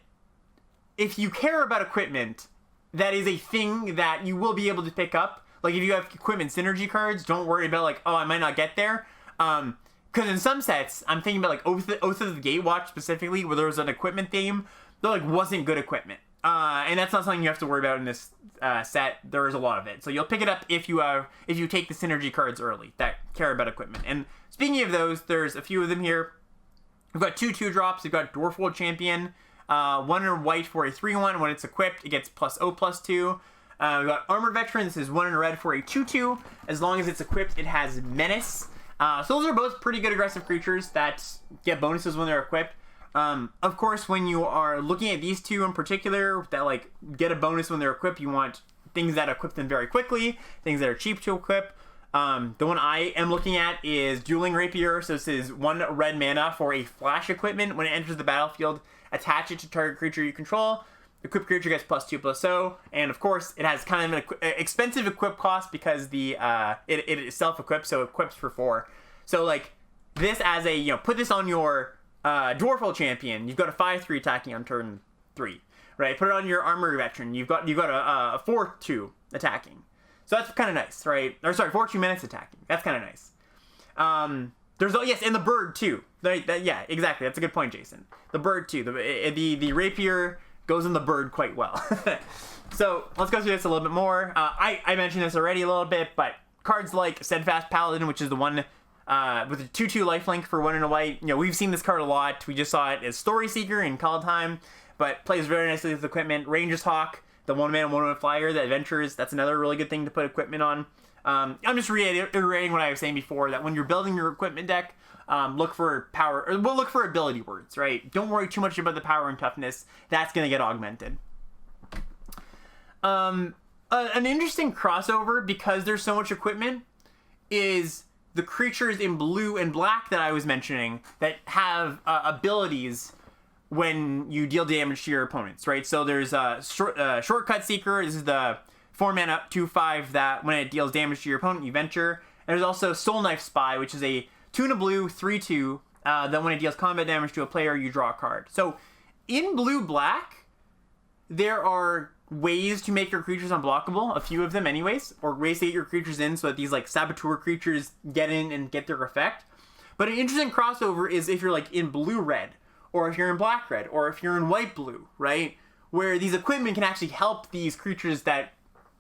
if you care about equipment, that is a thing that you will be able to pick up. Like if you have equipment synergy cards, don't worry about like, oh, I might not get there. Because in some sets, I'm thinking about like Oath of the Gatewatch specifically, where there was an equipment theme that like wasn't good equipment. And that's not something you have to worry about in this set. There is a lot of it, so you'll pick it up if you take the synergy cards early that care about equipment. And speaking of those, there's a few of them here. We've got 2/2 We've got Dwarfwold Champion, 1 in white for a 3/1. When it's equipped, it gets +0/+2. We've got Armored Veteran. This is 1 in red for a 2/2. As long as it's equipped, it has Menace. So those are both pretty good aggressive creatures that get bonuses when they're equipped. Of course, when you are looking at these two in particular that like get a bonus when they're equipped, you want things that equip them very quickly, things that are cheap to equip. The one I am looking at is Dueling Rapier. So this is 1 red mana for a flash equipment. When it enters the battlefield, attach it to target creature you control. Equipped creature gets +2/+0, and of course it has kind of an expensive equip cost because the it is self-equipped, so it equips for 4. So like this as a put this on your Dwarfwold Champion, you've got a 5/3 attacking on turn 3, right? Put it on your Armored Veteran, you've got a 4/2 attacking, so that's kind of nice, right? Or sorry, 4/2 minutes attacking, that's kind of nice. There's and the bird too. Yeah, exactly. That's a good point, Jason. The bird too. The rapier goes in the bird quite well. So let's go through this a little bit more. I mentioned this already a little bit, but cards like Steadfast Paladin, which is the one with a 2/2 lifelink for 1 in a white. We've seen this card a lot. We just saw it as Story Seeker in Kaldheim, but plays very nicely with equipment. Ranger's Hawk, the 1 mana 1/1 flyer that adventures. That's another really good thing to put equipment on. I'm just reiterating what I was saying before, that when you're building your equipment deck, look for power, or we'll look for ability words, right? Don't worry too much about the power and toughness. That's going to get augmented. An interesting crossover, because there's so much equipment, is the creatures in blue and black that I was mentioning that have abilities when you deal damage to your opponents, right? So there's a Shortcut Seeker. This is the 4 mana 2/5 that when it deals damage to your opponent, you venture. And there's also Soul Knife Spy, which is a 2 in a blue 3/2 that when it deals combat damage to a player, you draw a card. So in blue-black, there are ways to make your creatures unblockable, a few of them anyways, or ways to get your creatures in so that these like saboteur creatures get in and get their effect. But an interesting crossover is if you're like in blue-red, or if you're in black-red, or if you're in white-blue, right? Where these equipment can actually help these creatures that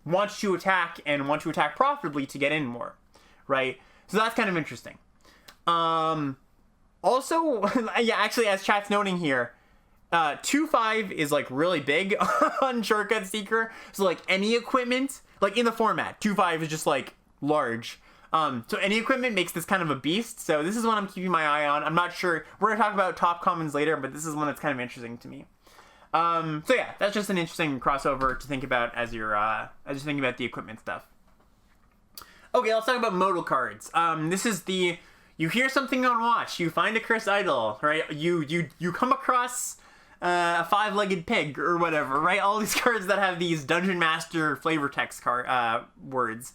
want to attack and want to attack profitably to get in more, right? So that's kind of interesting. Also, yeah, actually, as chat's noting here, 2/5 is like really big on Shortcut Seeker. So like any equipment, like in the format, 2/5 is just like large. So any equipment makes this kind of a beast. So this is one I'm keeping my eye on. I'm not sure. We're gonna talk about top commons later, but this is one that's kind of interesting to me. So yeah, that's just an interesting crossover to think about as you're thinking about the equipment stuff. Okay, let's talk about modal cards. This is you hear something on watch, you find a cursed idol, right? You come across a 5-legged pig or whatever, right? All these cards that have these Dungeon Master flavor text words.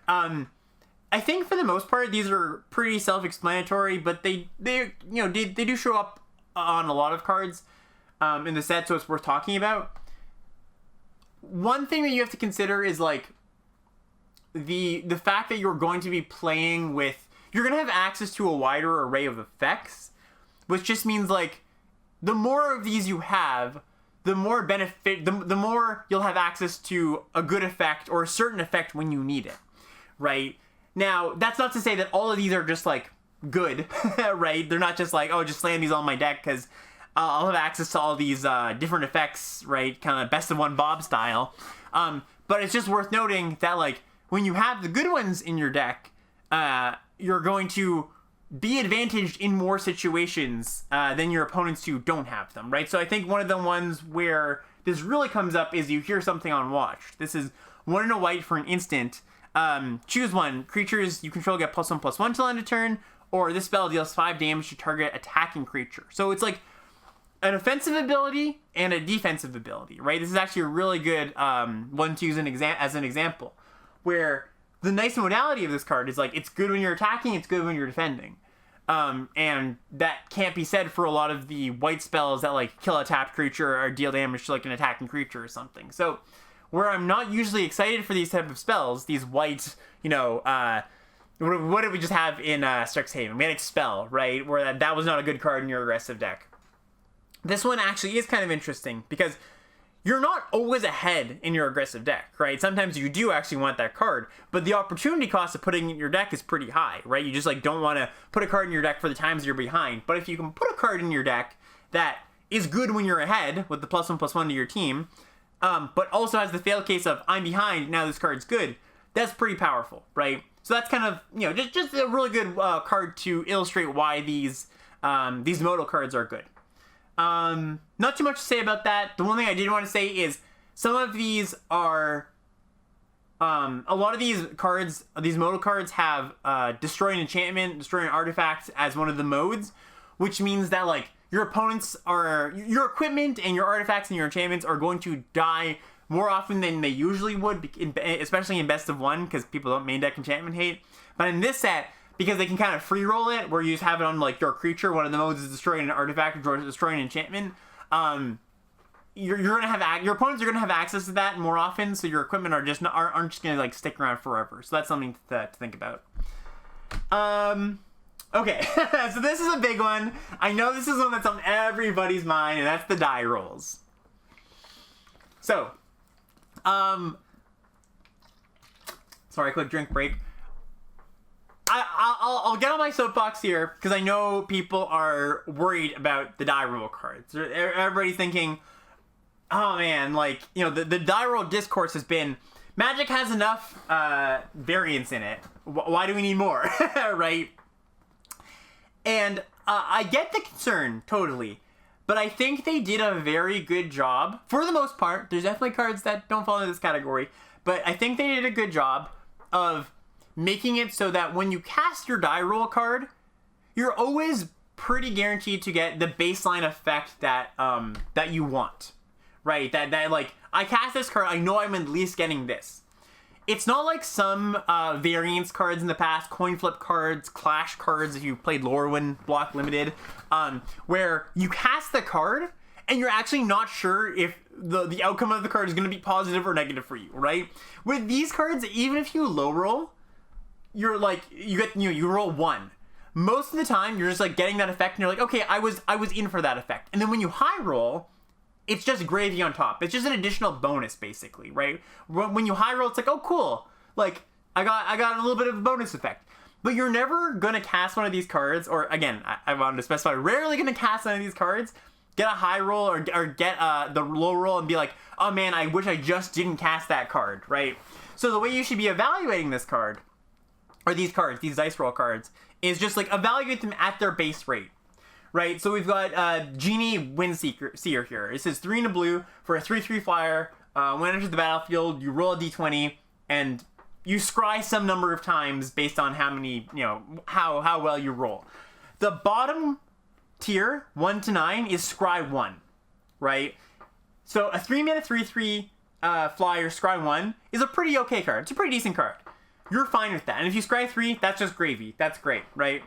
I think for the most part these are pretty self-explanatory, but they do show up on a lot of cards in the set, so it's worth talking about. One thing that you have to consider is like the fact that you're going to be playing with, you're going to have access to a wider array of effects, which just means like the more of these you have, the more benefit, the more you'll have access to a good effect or a certain effect when you need it, right? Now, that's not to say that all of these are just like good, right? They're not just like, oh, just slam these on my deck because I'll have access to all these different effects, right? Kind of best of one Bob style. But it's just worth noting that like when you have the good ones in your deck, you're going to be advantaged in more situations than your opponents who don't have them, right? So I think one of the ones where this really comes up is you hear something on watch. This is 1 in a white for an instant. Choose one. Creatures you control get +1/+1 till end of turn, or this spell deals 5 damage to target attacking creature. So it's like an offensive ability and a defensive ability, right? This is actually a really good one to use as an example, where the nice modality of this card is like it's good when you're attacking, it's good when you're defending. And that can't be said for a lot of the white spells that like kill a tapped creature or deal damage to like an attacking creature or something. So where I'm not usually excited for these type of spells, these white, what did we just have in Strixhaven? We had Expel, right? Where that was not a good card in your aggressive deck. This one actually is kind of interesting because you're not always ahead in your aggressive deck, right? Sometimes you do actually want that card, but the opportunity cost of putting it in your deck is pretty high, right? You just like don't want to put a card in your deck for the times you're behind. But if you can put a card in your deck that is good when you're ahead with the +1/+1 to your team, but also has the fail case of I'm behind, now this card's good, that's pretty powerful, right? So that's kind of, just a really good card to illustrate why these modal cards are good. Not too much to say about that. The one thing I did want to say is some of these are, a lot of these cards, these modal cards have destroy an enchantment, destroy an artifact as one of the modes, which means that like your opponents your equipment and your artifacts and your enchantments are going to die more often than they usually would, especially in best of one, because people don't main deck enchantment hate. But in this set, because they can kind of free roll it, where you just have it on like your creature, one of the modes is destroying an artifact or destroying an enchantment. You're gonna have your opponents are gonna have access to that more often, so your equipment aren't just gonna like stick around forever. So that's something to think about. Okay, so this is a big one. I know this is one that's on everybody's mind, and that's the die rolls. So, sorry, quick drink break. I'll get on my soapbox here because I know people are worried about the die roll cards. Everybody's thinking, oh man, like, the die roll discourse has been, Magic has enough variance in it. Why do we need more, right? And I get the concern, totally. But I think they did a very good job, for the most part. There's definitely cards that don't fall into this category. But I think they did a good job of making it so that when you cast your die roll card, you're always pretty guaranteed to get the baseline effect that you want, right? That like, I cast this card, I know I'm at least getting this. It's not like some variance cards in the past, coin flip cards, clash cards if you played Lorwyn Block Limited, where you cast the card and you're actually not sure if the outcome of the card is going to be positive or negative for you, right? With these cards, even if you low roll, you're like, you roll 1. Most of the time, you're just like getting that effect and you're like, okay, I was in for that effect. And then when you high roll, it's just gravy on top. It's just an additional bonus, basically, right? When you high roll, it's like, oh, cool. Like, I got a little bit of a bonus effect. But you're never going to cast one of these cards, or again, I wanted to specify, rarely going to cast one of these cards, get a high roll or get the low roll and be like, oh man, I wish I just didn't cast that card, right? So the way you should be evaluating this card, or these cards, these dice roll cards, is just like evaluate them at their base rate. Right, so we've got Genie Windseeker here. It says 3 in a blue for a 3/3 flyer. When it enters the battlefield, you roll a d20, and you scry some number of times based on how many, how well you roll. The bottom tier, 1 to 9, is scry 1, right? So a 3-mana 3/3 flyer, scry 1, is a pretty okay card. It's a pretty decent card. You're fine with that. And if you scry 3, that's just gravy. That's great, right?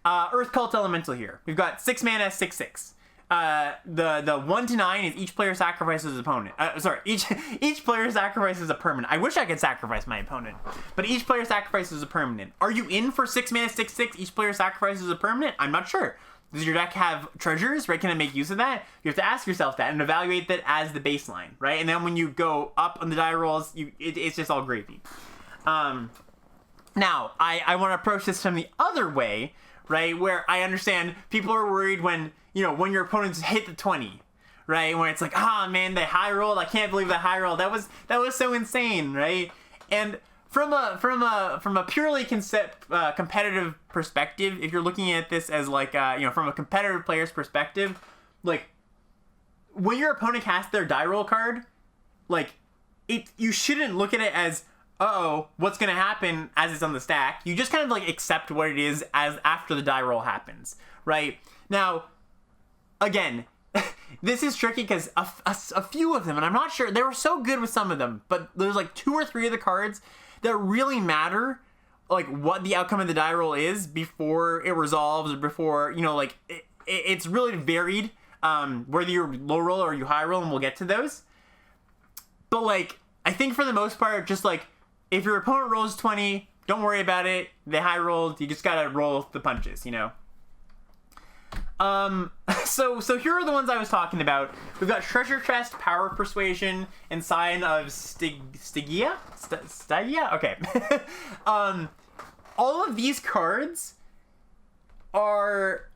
Earth Cult Elemental here. We've got 6 mana, 6/6. The 1 to 9 is each player sacrifices his opponent. Each player sacrifices a permanent. I wish I could sacrifice my opponent, but each player sacrifices a permanent. Are you in for 6 mana, 6/6? Each player sacrifices a permanent? I'm not sure. Does your deck have treasures? Right? Can it make use of that? You have to ask yourself that and evaluate that as the baseline, right? And then when you go up on the die rolls, it's just all gravy. Now I want to approach this from the other way. Right, where I understand people are worried when your opponents hit the 20, right? When it's like, man, they high rolled. I can't believe they high rolled. That was so insane, right? And from a purely competitive perspective, if you're looking at this as like from a competitive player's perspective, like when your opponent casts their die roll card, like you shouldn't look at it as, uh-oh, what's going to happen as it's on the stack. You just kind of like accept what it is as after the die roll happens, right? Now, again, this is tricky because a few of them, and I'm not sure, they were so good with some of them, but there's like 2 or 3 of the cards that really matter, like what the outcome of the die roll is before it resolves, or before, you know, like it's really varied, whether you're low roll or you high roll, and we'll get to those. But like, I think for the most part, just like, if your opponent rolls 20, don't worry about it. They high rolled, you just gotta roll the punches, you know? So here are the ones I was talking about. We've got Treasure Chest, Power of Persuasion, and Sign of Stygia? Stygia? Okay. All of these cards are...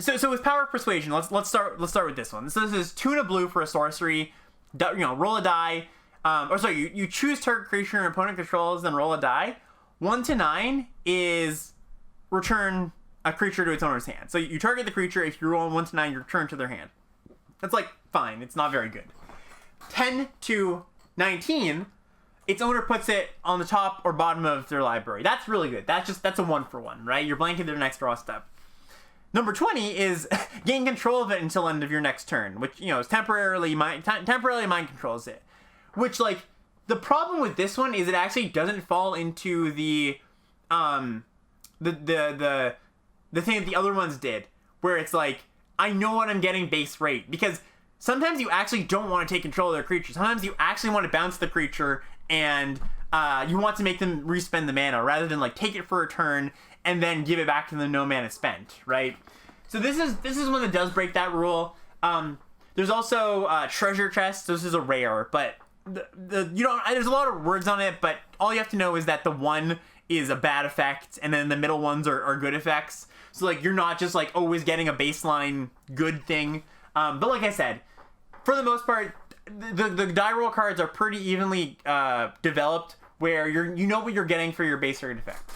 So with Power of Persuasion, let's start with this one. So this is 2 and a blue for a sorcery. You know, roll a die. You choose target creature your opponent controls, then roll a die. 1 to 9 is return a creature to its owner's hand. So you target the creature. If you roll 1 to 9, you return to their hand. That's like fine. It's not very good. 10 to 19, its owner puts it on the top or bottom of their library. That's really good. That's a 1-for-1, right? You're blanking their next draw step. Number 20 is gain control of it until end of your next turn, which, you know, is temporarily mind controls it. Which, like, the problem with this one is it actually doesn't fall into the thing that the other ones did, where it's like, I know what I'm getting base rate, because sometimes you actually don't want to take control of their creature. Sometimes you actually want to bounce the creature and you want to make them respend the mana rather than like take it for a turn and then give it back to them no mana spent, right? So this is one that does break that rule. There's also Treasure Chest. So this is a rare, but there's a lot of words on it, but all you have to know is that the 1 is a bad effect, and then the middle ones are good effects. So like, you're not just like always getting a baseline good thing. But like I said, for the most part, the die roll cards are pretty evenly developed, where you know what you're getting for your base rate effect.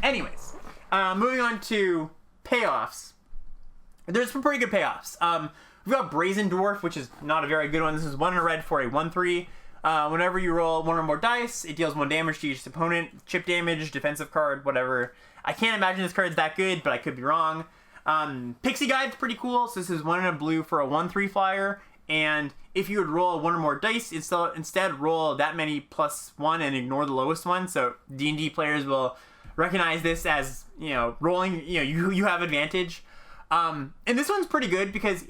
Anyways, moving on to payoffs. There's some pretty good payoffs. We've got Brazen Dwarf, which is not a very good one. This is 1 in a red for a 1/3. Whenever you roll 1 or more dice, it deals 1 damage to each opponent. Chip damage, defensive card, whatever. I can't imagine this card's that good, but I could be wrong. Pixie Guide's pretty cool. So this is 1 in a blue for a 1/3 flyer. And if you would roll 1 or more dice, instead roll that many +1 and ignore the lowest one. So D&D players will recognize this as, you know, rolling, you know, you have advantage. And this one's pretty good because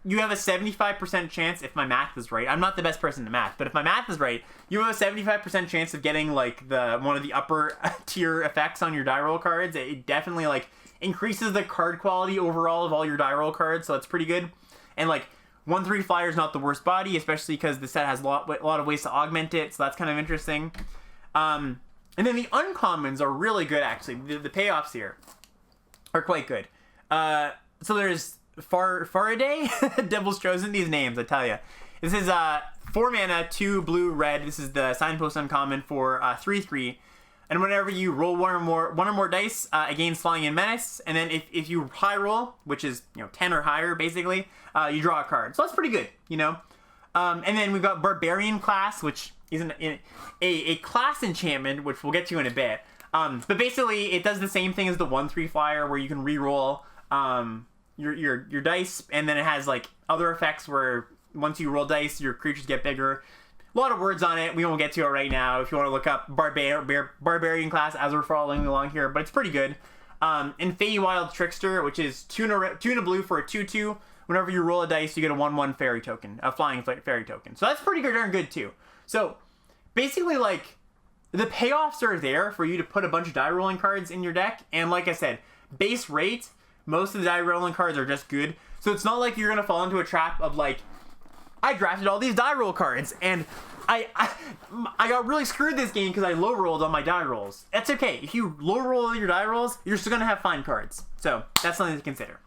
you have a 75% chance, if my math is right. I'm not the best person to math, but if my math is right, you have a 75% chance of getting like one of the upper tier effects on your die roll cards. It definitely like increases the card quality overall of all your die roll cards, so it's pretty good. And like 1/3 flyer is not the worst body, especially because the set has a lot of ways to augment it, so that's kind of interesting. And then the uncommons are really good, actually. The payoffs here are quite good. So there's Faraday, Devil's Chosen. These names, I tell you. This is 4 mana, 2 blue, red. This is the Signpost uncommon for 3/3. And whenever you roll one or more dice, it gains Flying and Menace. And then if you high roll, which is 10 or higher, basically, you draw a card. So that's pretty good, you know. And then we've got Barbarian class, which is a class enchantment, which we'll get to in a bit. But basically, it does the same thing as the 1/3 flyer, where you can re-roll your dice, and then it has like other effects where once you roll dice, your creatures get bigger. A lot of words on it. We won't get to it right now. If you want to look up Barbarian class as we're following along here, but it's pretty good. And Feywild Trickster, which is 2 and a blue for a 2/2. Whenever you roll a dice, you get a 1/1 fairy token, a flying fairy token. So that's pretty darn good too. So basically, like, the payoffs are there for you to put a bunch of die rolling cards in your deck. And like I said, base rate, most of the die rolling cards are just good. So it's not like you're gonna fall into a trap of like, I drafted all these die roll cards and I got really screwed this game because I low rolled on my die rolls. That's okay. If you low roll your die rolls, you're still gonna have fine cards. So that's something to consider.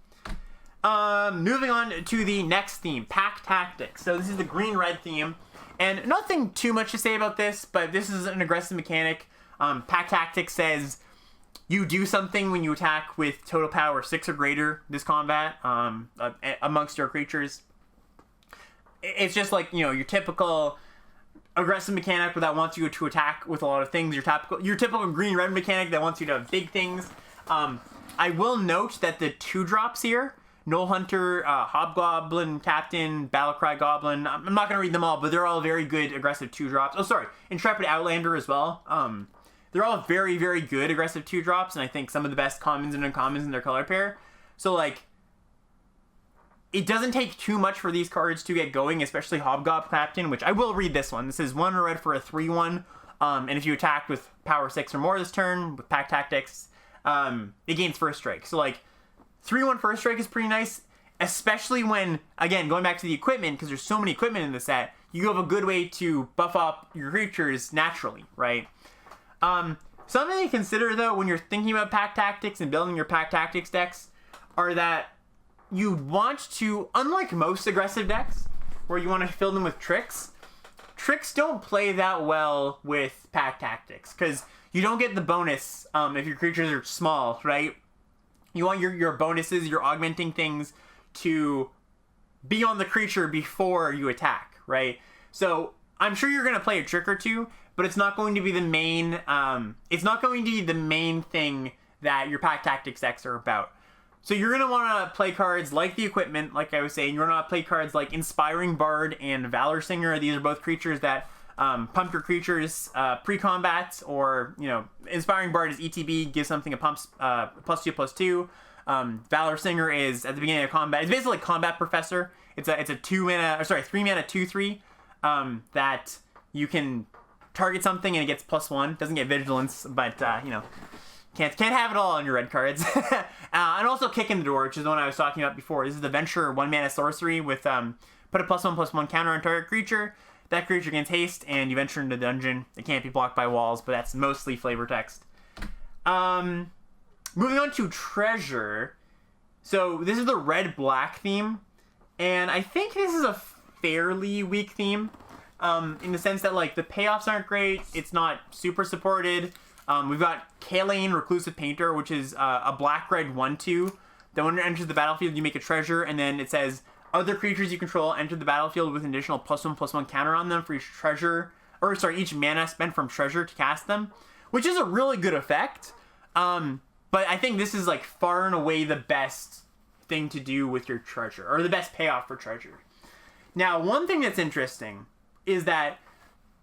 Moving on to the next theme, Pack Tactics. So this is the green-red theme, and nothing too much to say about this, but this is an aggressive mechanic. Pack Tactics says you do something when you attack with total power 6 or greater this combat amongst your creatures. It's just like, your typical aggressive mechanic that wants you to attack with a lot of things. Your typical green-red mechanic that wants you to have big things. I will note that the 2-drops here, Knoll Hunter, Hobgoblin Captain, Battlecry Goblin, I'm not going to read them all, but they're all very good aggressive 2-drops. Oh, sorry, Intrepid Outlander as well. They're all very, very good aggressive 2-drops, and I think some of the best commons and uncommons in their color pair. So, like, it doesn't take too much for these cards to get going, especially Hobgoblin Captain, which I will read this one. This is 1 red for a 3/1, and if you attack with power 6 or more this turn, with Pack Tactics, it gains first strike. So, like, 3/1 first strike is pretty nice, especially when, again, going back to the equipment, because there's so many equipment in the set, you have a good way to buff up your creatures naturally, right? Something to consider, though, when you're thinking about Pack Tactics and building your Pack Tactics decks, are that you want to, unlike most aggressive decks, where you want to fill them with tricks don't play that well with Pack Tactics, because you don't get the bonus if your creatures are small, right? You want your bonuses, your augmenting things, to be on the creature before you attack, right? So I'm sure you're going to play a trick or two, but it's not going to be the main. It's not going to be the main thing that your Pack Tactics decks are about. So you're going to want to play cards like the equipment, like I was saying. You're going to want to play cards like Inspiring Bard and Valor Singer. These are both creatures that pump your creatures pre-combat, or, you know, Inspiring Bard is ETB, gives something a pumps +2/+2. Valor Singer is at the beginning of combat. It's basically like Combat Professor. It's a 3-mana 2/3 that you can target something and it gets +1. Doesn't get Vigilance, but you know, can't have it all on your red cards. And also Kick in the Door, which is the one I was talking about before. This is the Venture 1-mana sorcery with put a +1/+1 counter on target creature. That creature gains haste, and you venture into the dungeon. It can't be blocked by walls, but that's mostly flavor text. Moving on to Treasure. So this is the red-black theme, and I think this is a fairly weak theme, in the sense that, like, the payoffs aren't great. It's not super supported. We've got Kaelane, Reclusive Painter, which is a black-red 1/2. Then when it enters the battlefield, you make a treasure, and then it says, other creatures you control enter the battlefield with an additional +1/+1 counter on them for each treasure, or sorry, each mana spent from treasure to cast them, which is a really good effect. But I think this is, like, far and away the best thing to do with your treasure, or the best payoff for treasure. Now, one thing that's interesting is that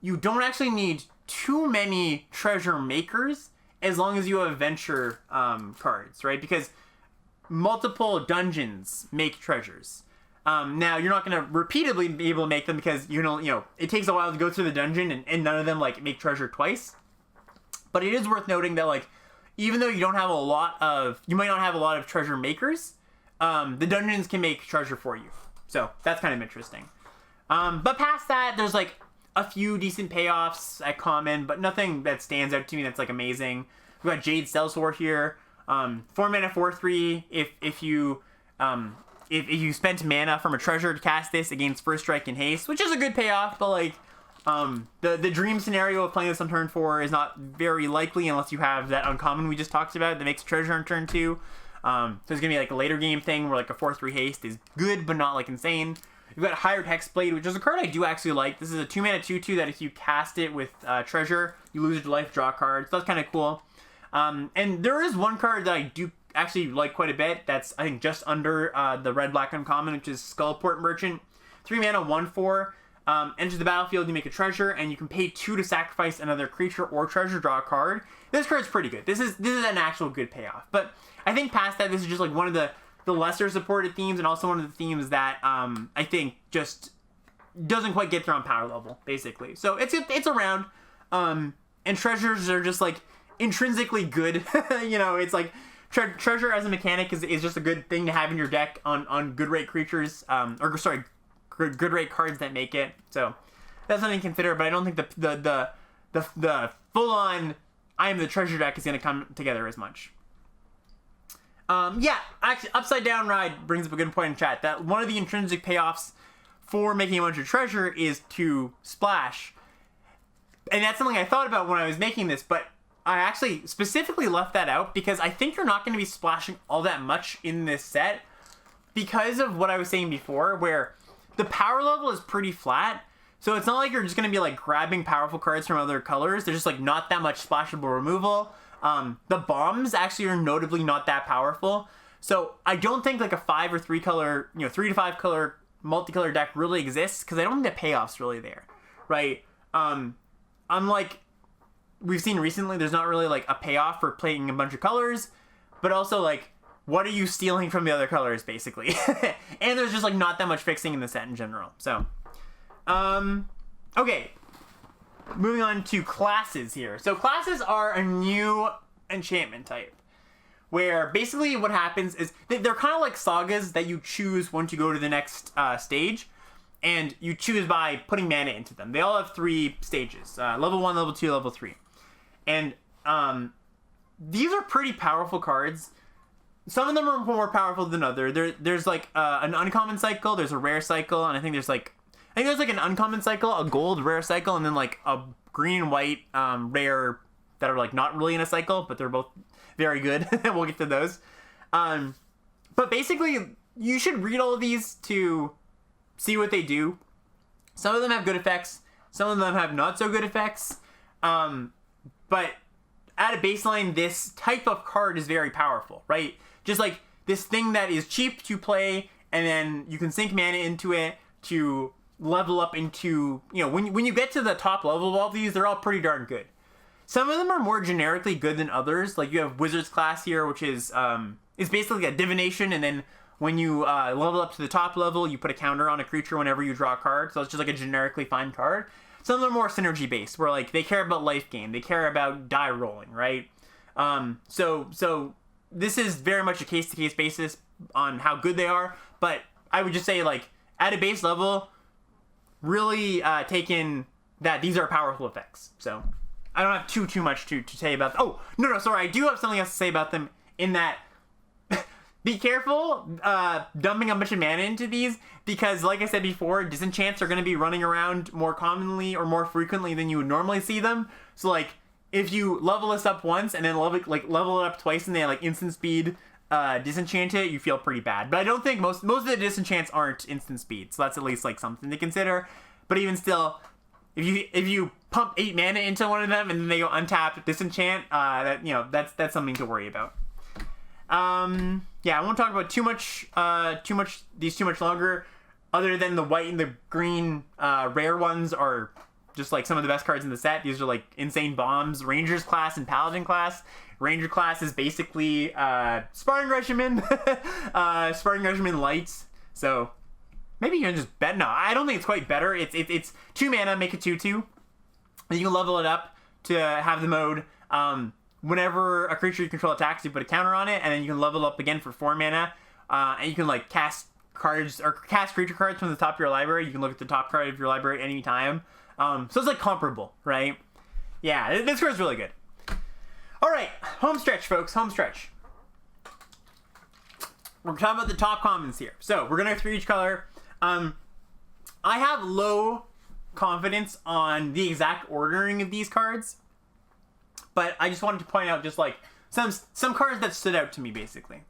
you don't actually need too many treasure makers as long as you have venture cards, right? Because multiple dungeons make treasures. Now, you're not going to repeatedly be able to make them because, you know, it takes a while to go through the dungeon, and none of them, like, make treasure twice. But it is worth noting that, like, even though you might not have a lot of treasure makers, the dungeons can make treasure for you. So that's kind of interesting. But past that, there's, like, a few decent payoffs at common, but nothing that stands out to me that's, like, amazing. We've got Jade Sellsword here. 4-mana 4/3. If you spent mana from a treasure to cast this, it gains first strike and haste, which is a good payoff, but, like, the dream scenario of playing this on turn 4 is not very likely unless you have that uncommon we just talked about that makes treasure on turn 2. So it's gonna be like a later game thing where, like, a 4/3 haste is good but not, like, insane. You've got Hired Hexblade, which is a card I do actually like. This is a 2-mana 2/2 that if you cast it with treasure, you lose your life, draw a card. So that's kind of cool. And there is one card that I do actually like quite a bit that's, I think, just under the red-black uncommon, which is Skullport Merchant. 3-mana 1/4. Enters the battlefield, you make a treasure, and you can pay 2 to sacrifice another creature or treasure, draw a card. This card's pretty good. This is an actual good payoff. But I think past that, this is just, like, one of the lesser supported themes, and also one of the themes that I think just doesn't quite get there on power level, basically. So it's around. And treasures are just, like, intrinsically good. You know, it's like treasure as a mechanic is just a good thing to have in your deck on good rate creatures, good rate cards that make it. So that's something to consider, but I don't think the full on I am the treasure deck is going to come together as much. Yeah, actually, Upside Down Ride brings up a good point in chat that one of the intrinsic payoffs for making a bunch of treasure is to splash. And that's something I thought about when I was making this, but I actually specifically left that out because I think you're not going to be splashing all that much in this set because of what I was saying before, where the power level is pretty flat. So it's not like you're just going to be like grabbing powerful cards from other colors. There's just like not that much splashable removal. The bombs actually are notably not that powerful. So I don't think like a 5 or 3 color, 3 to 5 color multicolor deck really exists, because I don't think the payoff's really there, right? Unlike we've seen recently, there's not really like a payoff for playing a bunch of colors, but also like, what are you stealing from the other colors, basically? And there's just like not that much fixing in the set in general. So, okay, moving on to classes here. So classes are a new enchantment type, where basically what happens is they're kind of like sagas that you choose once you go to the next stage, and you choose by putting mana into them. They all have 3 stages, level 1, level 2, level 3. And these are pretty powerful cards. Some of them are more powerful than others. There's like an uncommon cycle, there's a rare cycle, and I think there's like an uncommon cycle, a gold rare cycle, and then like a green and white rare that are like not really in a cycle, but they're both very good. We'll get to those. But basically, you should read all of these to see what they do. Some of them have good effects. Some of them have not so good effects. But at a baseline, this type of card is very powerful, right? Just like this thing that is cheap to play, and then you can sink mana into it to level up into, when you get to the top level of all of these, they're all pretty darn good. Some of them are more generically good than others. Like you have Wizard's class here, which is basically a divination, and then when you level up to the top level, you put a counter on a creature whenever you draw a card. So it's just like a generically fine card. Some of them are more synergy based, where like they care about life gain, they care about die rolling, right? So this is very much a case to case basis on how good they are. But I would just say, like, at a base level, really take in that these are powerful effects. So I don't have too much to say about them. Oh, no, sorry. I do have something else to say about them, in that be careful dumping a bunch of mana into these, because like I said before, disenchants are going to be running around more commonly or more frequently than you would normally see them. So like, if you level this up once and then level it up twice and they like instant speed disenchant it, you feel pretty bad. But I don't think most of the disenchants aren't instant speed, so that's at least like something to consider. But even still, if you pump 8 mana into one of them and then they go untap disenchant, that's something to worry about. Yeah, I won't talk about too much longer, other than the white and the green rare ones are just like some of the best cards in the set. These are like insane bombs. Ranger's class and Paladin class. Ranger class is basically Sparring Regiment, Sparring Regiment Lights. So maybe you can just bet. No, I don't think it's quite better. It's 2 mana, make it 2/2. And you can level it up to have the mode. Whenever a creature you control attacks, you put a counter on it, and then you can level up again for 4 mana. And you can like cast cards or cast creature cards from the top of your library. You can look at the top card of your library at any time. So it's like comparable, right? Yeah, this card's really good. All right, home stretch, folks, home stretch. We're talking about the top commons here. So we're gonna go through each color. I have low confidence on the exact ordering of these cards, but I just wanted to point out just like some cards that stood out to me, basically.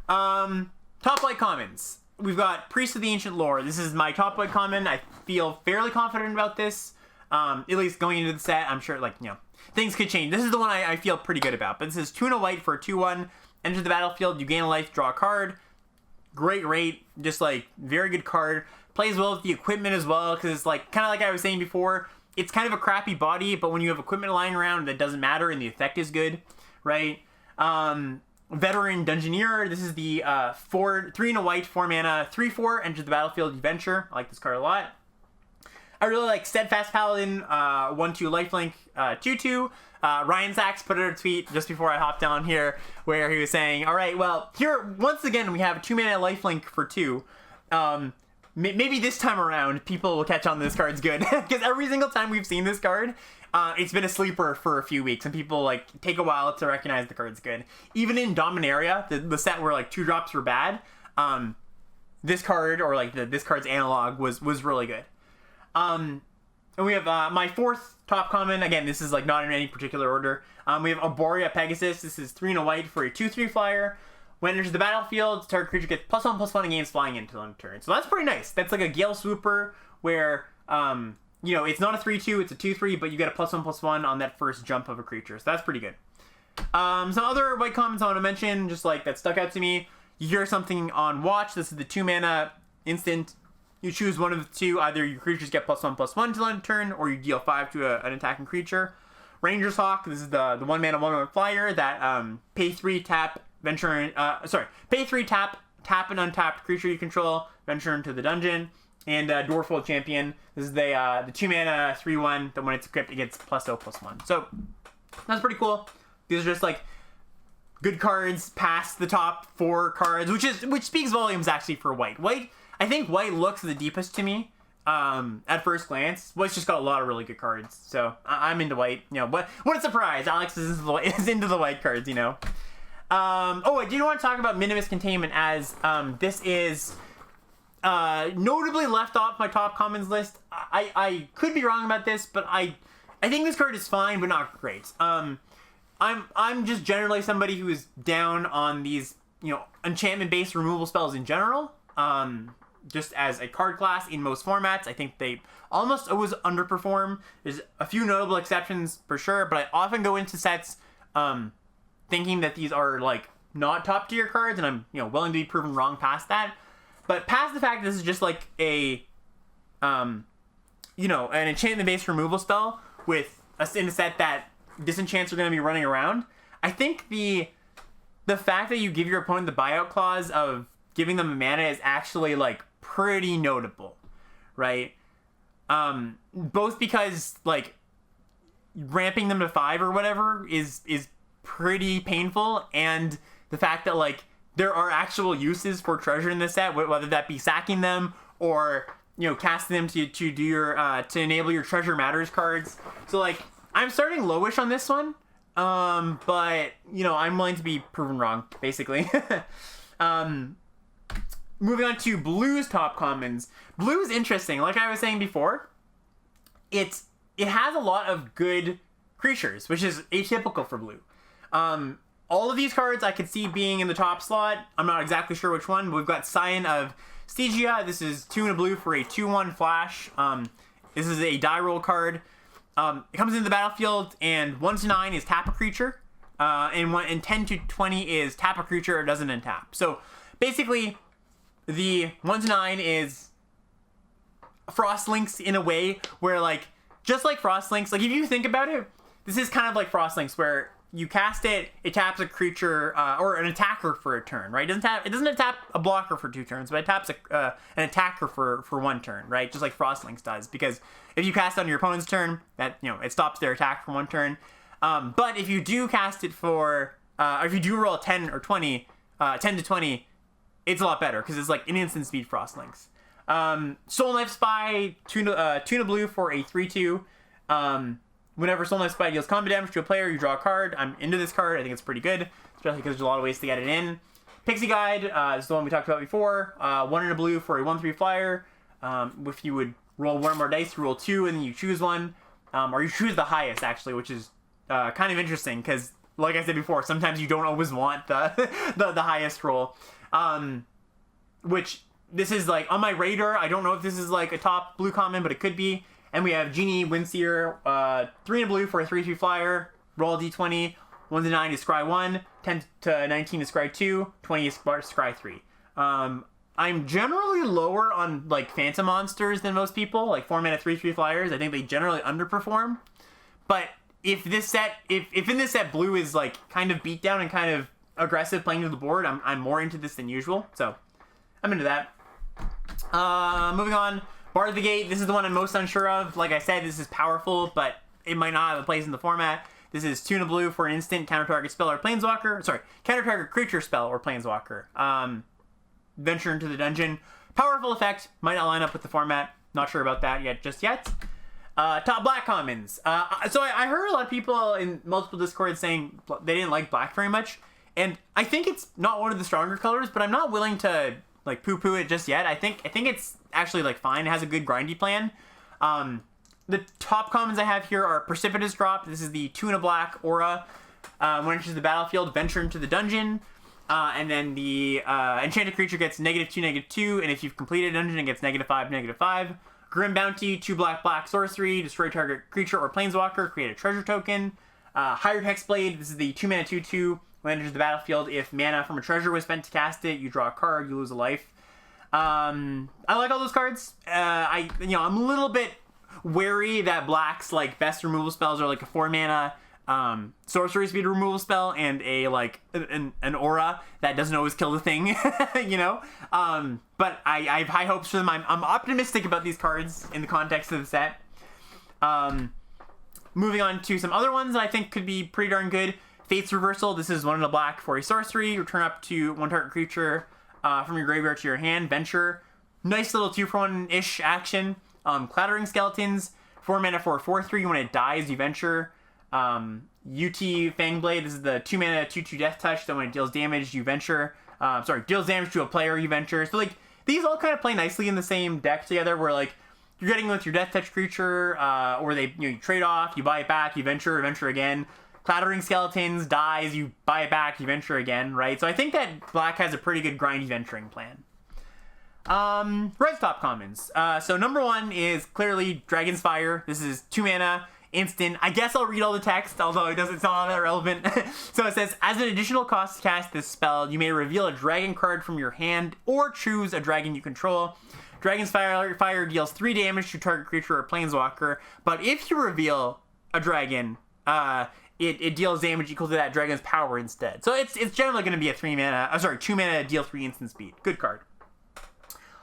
Top white commons. We've got Priest of the Ancient Lore. This is my top white common. I feel fairly confident about this. At least going into the set, I'm sure, things could change. This is the one I feel pretty good about. But this is 2 and a white for a 2/1. Enter the battlefield, you gain a life, draw a card. Great rate, just like very good card. Plays well with the equipment as well, because it's like kind of like I was saying before. It's kind of a crappy body, but when you have equipment lying around, that doesn't matter, and the effect is good, right? Veteran Dungeoneer. This is the 3 and a white, 4 mana, 3/4. Enter the battlefield, you venture. I like this card a lot. I really like Steadfast Paladin, 1/2 lifelink, 2/2. Ryan Sachs put out a tweet just before I hopped on here where he was saying, all right, well, here, once again, we have 2 mana lifelink for 2. Maybe this time around, people will catch on this card's good. Because every single time we've seen this card, it's been a sleeper for a few weeks, and people take a while to recognize the card's good. Even in Dominaria, the set where 2 drops were bad, this card, or this card's analog, was really good. And we have my 4th top common. Again, this is not in any particular order. We have Arborea Pegasus. This is 3 and a white for a 2/3 flyer. When it enters the battlefield, target creature gets +1/+1 against flying until end of turn. So that's pretty nice. That's like a Gale Swooper where You know, it's not a 3/2, it's a 2/3, but you get a +1/+1 on that first jump of a creature. So that's pretty good. Some other white comments I want to mention, just like that stuck out to me. You hear something on Watch. This is the 2-mana instant. You choose one of the two. Either your creatures get +1/+1 till end of turn, or you deal 5 to an attacking creature. Ranger's Hawk. This is the 1-mana 1/1 flyer that pay 3 tap venture. Pay 3 tap an untapped creature you control, venture into the dungeon. And Dwarfwold Champion. This is the 2-mana 3/1 that when it's equipped it gets +0/+1. So that's pretty cool. These are just like good cards past the top 4 cards, which speaks volumes actually for white. I think white looks the deepest to me at first glance. White's just got a lot of really good cards, so I'm into white. You know, what a surprise! Alex is into the white cards. You know. I do want to talk about Minimus Containment, as this is notably left off my top commons list. I could be wrong about this, but I think this card is fine, but not great. I'm just generally somebody who is down on these, you know, enchantment-based removal spells in general. Just as a card class in most formats, I think they almost always underperform. There's a few notable exceptions for sure, but I often go into sets thinking that these are like not top tier cards, and I'm, you know, willing to be proven wrong past that. But past the fact that this is just like a you know, an enchantment-based removal spell with in a set that disenchants are going to be running around, I think the fact that you give your opponent the buyout clause of giving them a mana is actually like pretty notable, right? Both because like ramping them to 5 or whatever is pretty painful, and the fact that like there are actual uses for treasure in this set, whether that be sacking them or, you know, casting them to do your to enable your treasure matters cards. So like I'm starting lowish on this one, but you know, I'm willing to be proven wrong basically. Moving on to Blue's top commons. Blue is interesting. Like I was saying before, it has a lot of good creatures, which is atypical for Blue. All of these cards I could see being in the top slot. I'm not exactly sure which one, but we've got Scion of Stygia. This is 2 and a blue for a 2/1 flash. This is a die roll card. It comes into the battlefield, and 1 to 9 is tap a creature, and 10 to 20 is tap a creature or doesn't untap. So basically, the 1 to 9 is Frost Links in a way where, like, just like Frost Links, like if you think about it, this is kind of like Frost Links where you cast it, it taps a creature or an attacker for a turn, right? It doesn't tap a blocker for 2 turns, but it taps an attacker for 1 turn, right? Just like Frost Links does, because if you cast it on your opponent's turn, that, you know, it stops their attack for 1 turn. But if you do cast it for, if you do roll a 10 or 20, 10 to 20, it's a lot better because it's like an instant speed Frost Links. Soul Knife Spy, 2 to blue for a 3/2. Whenever Soul Knife Spy deals combat damage to a player, you draw a card. I'm into this card. I think it's pretty good, especially because there's a lot of ways to get it in. Pixie Guide is the one we talked about before. 1 and a blue for a 1/3 flyer. If you would roll 1 or more dice, you roll 2 and then you choose one. Or you choose the highest, actually, which is kind of interesting because, like I said before, sometimes you don't always want the highest roll. Which, this is like on my radar. I don't know if this is like a top blue common, but it could be. And we have Genie Windseer, 3 and blue for a 3/3 flyer. Roll a d20. 1 to 9 is scry 1. 10 to 19 is scry 2. 20 is scry 3. I'm generally lower on like Phantom Monsters than most people. Like 4 mana 3/3 flyers. I think they generally underperform. But if in this set blue is like kind of beat down and kind of aggressive playing to the board, I'm more into this than usual. So I'm into that. Moving on. Bar of the Gate, this is the one I'm most unsure of. Like I said, this is powerful, but it might not have a place in the format. This is 2 and a blue for an instant counter target spell or planeswalker. Sorry, counter target creature spell or planeswalker. Venture into the dungeon. Powerful effect, might not line up with the format. Not sure about that just yet. Top black commons. So I heard a lot of people in multiple discords saying they didn't like black very much. And I think it's not one of the stronger colors, but I'm not willing to like poo-poo it just yet. I think it's actually like fine. It has a good grindy plan. The top commons I have here are Precipitous Drop. This is the 2 and a black aura. When it enters the battlefield, venture into the dungeon. And then the enchanted creature gets -2/-2, and if you've completed a dungeon, it gets -5/-5. Grim Bounty, 2 black sorcery, destroy target creature or planeswalker, create a treasure token. Hired Hexblade, this is the 2 mana 2/2. When it enters the battlefield, if mana from a treasure was spent to cast it, you draw a card, you lose a life. I like all those cards. I'm a little bit wary that black's like best removal spells are like a 4 mana sorcery speed removal spell and a like an aura that doesn't always kill the thing, but I have high hopes for them. I'm optimistic about these cards in the context of the set. Moving on to some other ones that I think could be pretty darn good. Fate's Reversal, this is 1 in a black for a sorcery, return up to 1 target creature from your graveyard to your hand, venture. Nice little 2-for-1-ish action. Clattering Skeletons, 4 mana for a 4/3, when it dies you venture. UT Fangblade, this is the 2 mana 2/2 death touch, so when it deals damage you venture. Deals damage to a player you venture. So like these all kind of play nicely in the same deck together, where like you're getting with your death touch creature, or you trade off, you buy it back, you venture again. Clattering Skeletons dies, you buy it back, you venture again, right? So I think that black has a pretty good grindy venturing plan. Red top commons. So number 1 is clearly Dragon's Fire. This is 2 mana, instant. I guess I'll read all the text, although it's not all that relevant. So it says, as an additional cost to cast this spell, you may reveal a dragon card from your hand or choose a dragon you control. Dragon's Fire deals 3 damage to target creature or planeswalker, but if you reveal a dragon, it deals damage equal to that dragon's power instead. So it's generally going to be a 2 mana deal 3 instant speed. Good card.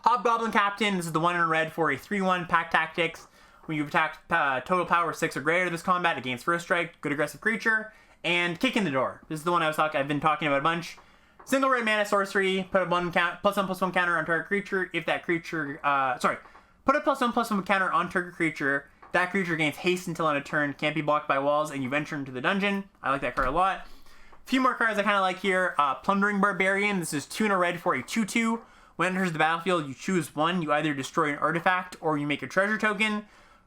Hobgoblin Captain, this is the 1 in red for a 3/1 pack tactics. When you attack total power 6 or greater this combat, it gains first strike, good aggressive creature. And Kick in the Door. This is the one I've been talking about a bunch. Single red mana sorcery, put a +1/+1 counter on target creature. If that creature, put a +1/+1 counter on target creature. That creature gains haste until on a turn, can't be blocked by walls, and you venture into the dungeon. I like that card a lot. A few more cards I kind of like here. Plundering Barbarian. This is 2 in a red for a 2/2. When it enters the battlefield, you choose one. You either destroy an artifact or you make a treasure token.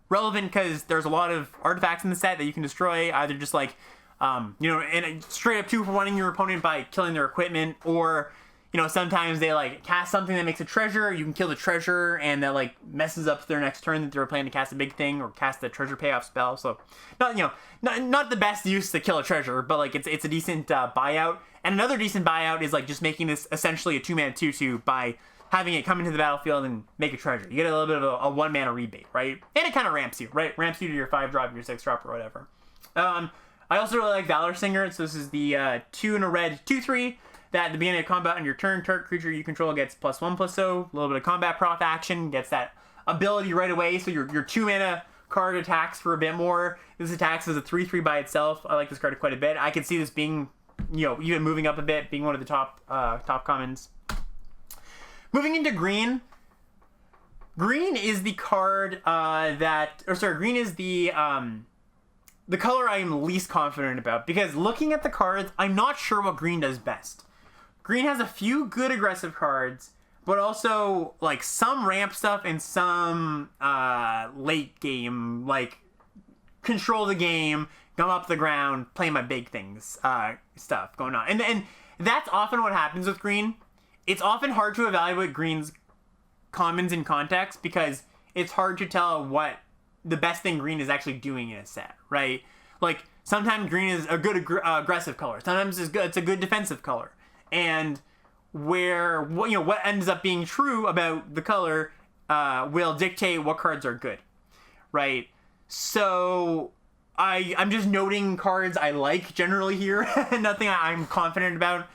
Relevant because there's a lot of artifacts in the set that you can destroy, either just like, and straight up 2-for-1ing your opponent by killing their equipment, or, sometimes they like cast something that makes a treasure. You can kill the treasure and that like messes up their next turn that they were planning to cast a big thing or cast the treasure payoff spell. So, not the best use to kill a treasure, but like it's a decent buyout. And another decent buyout is like just making this essentially a 2 mana 2/2 by having it come into the battlefield and make a treasure. You get a little bit of a 1 mana rebate, right? And it kind of ramps you, right? Ramps you to your 5-drop, your 6-drop, or whatever. I also really like Valor Singer. So this is the 2 in a red 2/3 that at the beginning of combat on your turn, target creature you control gets +1/+0. A little bit of combat proc action, gets that ability right away. So your 2 mana card attacks for a bit more. This attacks as a 3/3 by itself. I like this card quite a bit. I could see this being, even moving up a bit, being one of the top commons. Moving into green. Green is the card green is the color I am least confident about, because looking at the cards, I'm not sure what green does best. Green has a few good aggressive cards, but also like some ramp stuff and some late game, like control the game, come up the ground, play my big things stuff going on. And that's often what happens with green. It's often hard to evaluate green's commons in context, because it's hard to tell what the best thing green is actually doing in a set, right? Like sometimes green is a good aggressive color, sometimes it's a good defensive color, and what ends up being true about the color will dictate what cards are good, right? So I'm just noting cards I like generally here. Nothing I'm confident about.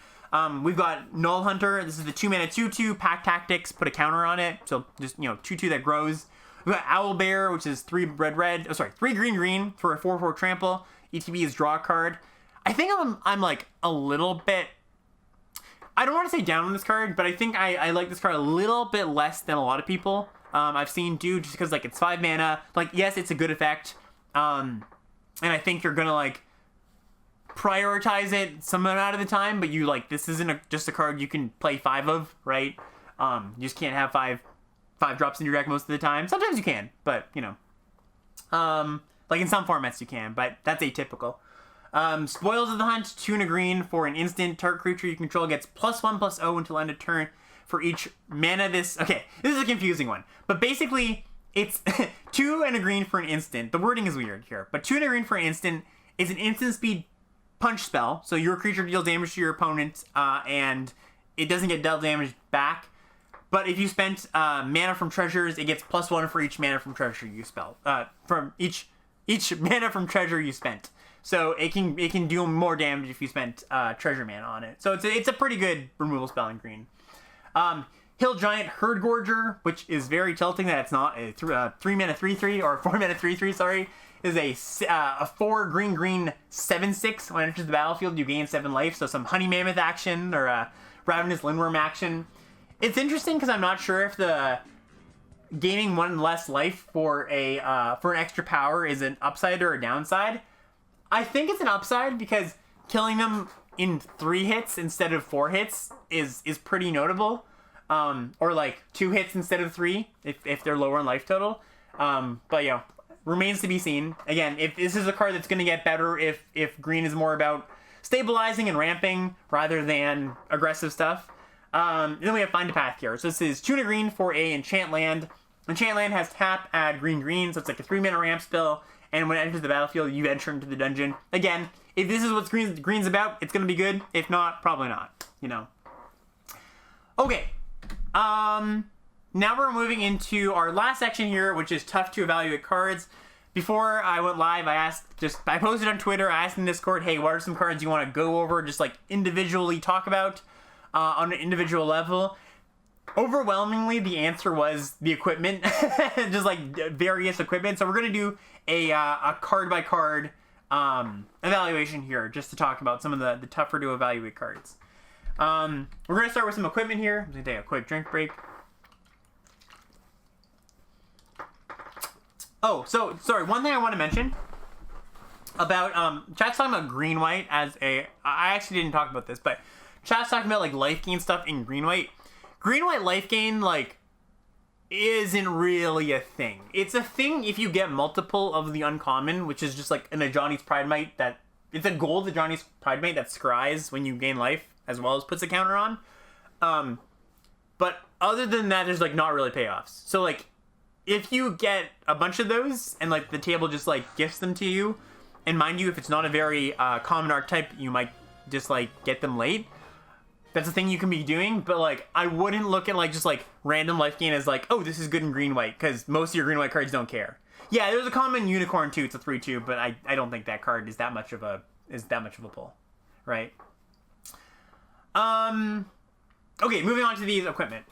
We've got Null Hunter. This is the 2 mana 2/2 pack tactics. Put a counter on it, so just 2/2 that grows. We've got Owl Bear, which is 3 green for a 4/4 trample. ETB is draw a card. I think I'm like a little bit, I don't want to say down on this card, but I think I like this card a little bit less than a lot of people I've seen do, just because like it's 5 mana. Like, yes, it's a good effect, and I think you're gonna like prioritize it some amount of the time, but this isn't just a card you can play 5 of, right? You just can't have 5 drops in your deck most of the time. Sometimes you can, but like in some formats you can, but that's atypical. Spoils of the Hunt, 2 and a green for an instant. Target creature you control gets +1/+0 until end of turn for each mana. Okay, this is a confusing one, but basically It's 2 and a green for an instant. The wording is weird here, but 2 and a green for an instant is an instant speed punch spell. So your creature deals damage to your opponent, and it doesn't get dealt damage back. But if you spent mana from treasures, it gets +1 for each mana from treasure you spell. From each mana from treasure you spent. So it can do more damage if you spent treasure mana on it. So it's a pretty good removal spell in green. Hill Giant Herd Gorger, which is very tilting that it's not a 3 mana 3/3 or 4 mana 3/3. Sorry, is a 4 green 7/6. When it enters the battlefield, you gain 7 life. So some Honey Mammoth action or a Ravenous Lindworm action. It's interesting because I'm not sure if the gaining 1 less life for an extra power is an upside or a downside. I think it's an upside because killing them in 3 hits instead of 4 hits is pretty notable. Or like 2 hits instead of 3 if they're lower in life total. But remains to be seen. Again, if this is a card that's going to get better if green is more about stabilizing and ramping rather than aggressive stuff. Then we have Find a Path here. So this is 2 and a green for a enchant land. Enchant land has tap, add green, so it's like a 3 mana ramp spell. And when it enters the battlefield, you enter into the dungeon. Again, if this is what green's about, it's going to be good. If not, probably not. Okay. Now we're moving into our last section here, which is tough to evaluate cards. Before I went live, I posted on Twitter, I asked in Discord, hey, what are some cards you want to go over, just like individually talk about on an individual level? Overwhelmingly, the answer was the equipment, just like various equipment. So we're going to do a card by card evaluation here, just to talk about some of the tougher to evaluate cards. We're going to start with some equipment here. I'm going to take a quick drink break. Oh, so, sorry, one thing I want to mention about, chat's talking about green-white as I actually didn't talk about this, but chat's talking about, like, life gain stuff in green-white. Green-white life gain, like, isn't really a thing. It's a thing if you get multiple of the uncommon, which is just, like, an Ajani's Pridemate that, it's a gold Ajani's Pridemate that scries when you gain life, as well as puts a counter on. But other than that, there's, like, not really payoffs. So, like, if you get a bunch of those and like the table just like gifts them to you, and mind you, if it's not a very common archetype, you might just like get them late. That's a thing you can be doing, but like I wouldn't look at like just like random life gain as like, oh, this is good in green white, because most of your green white cards don't care. Yeah, there's a common unicorn too. It's a 3/2, but I don't think that card is that much of a pull, right? Okay, moving on to these equipment.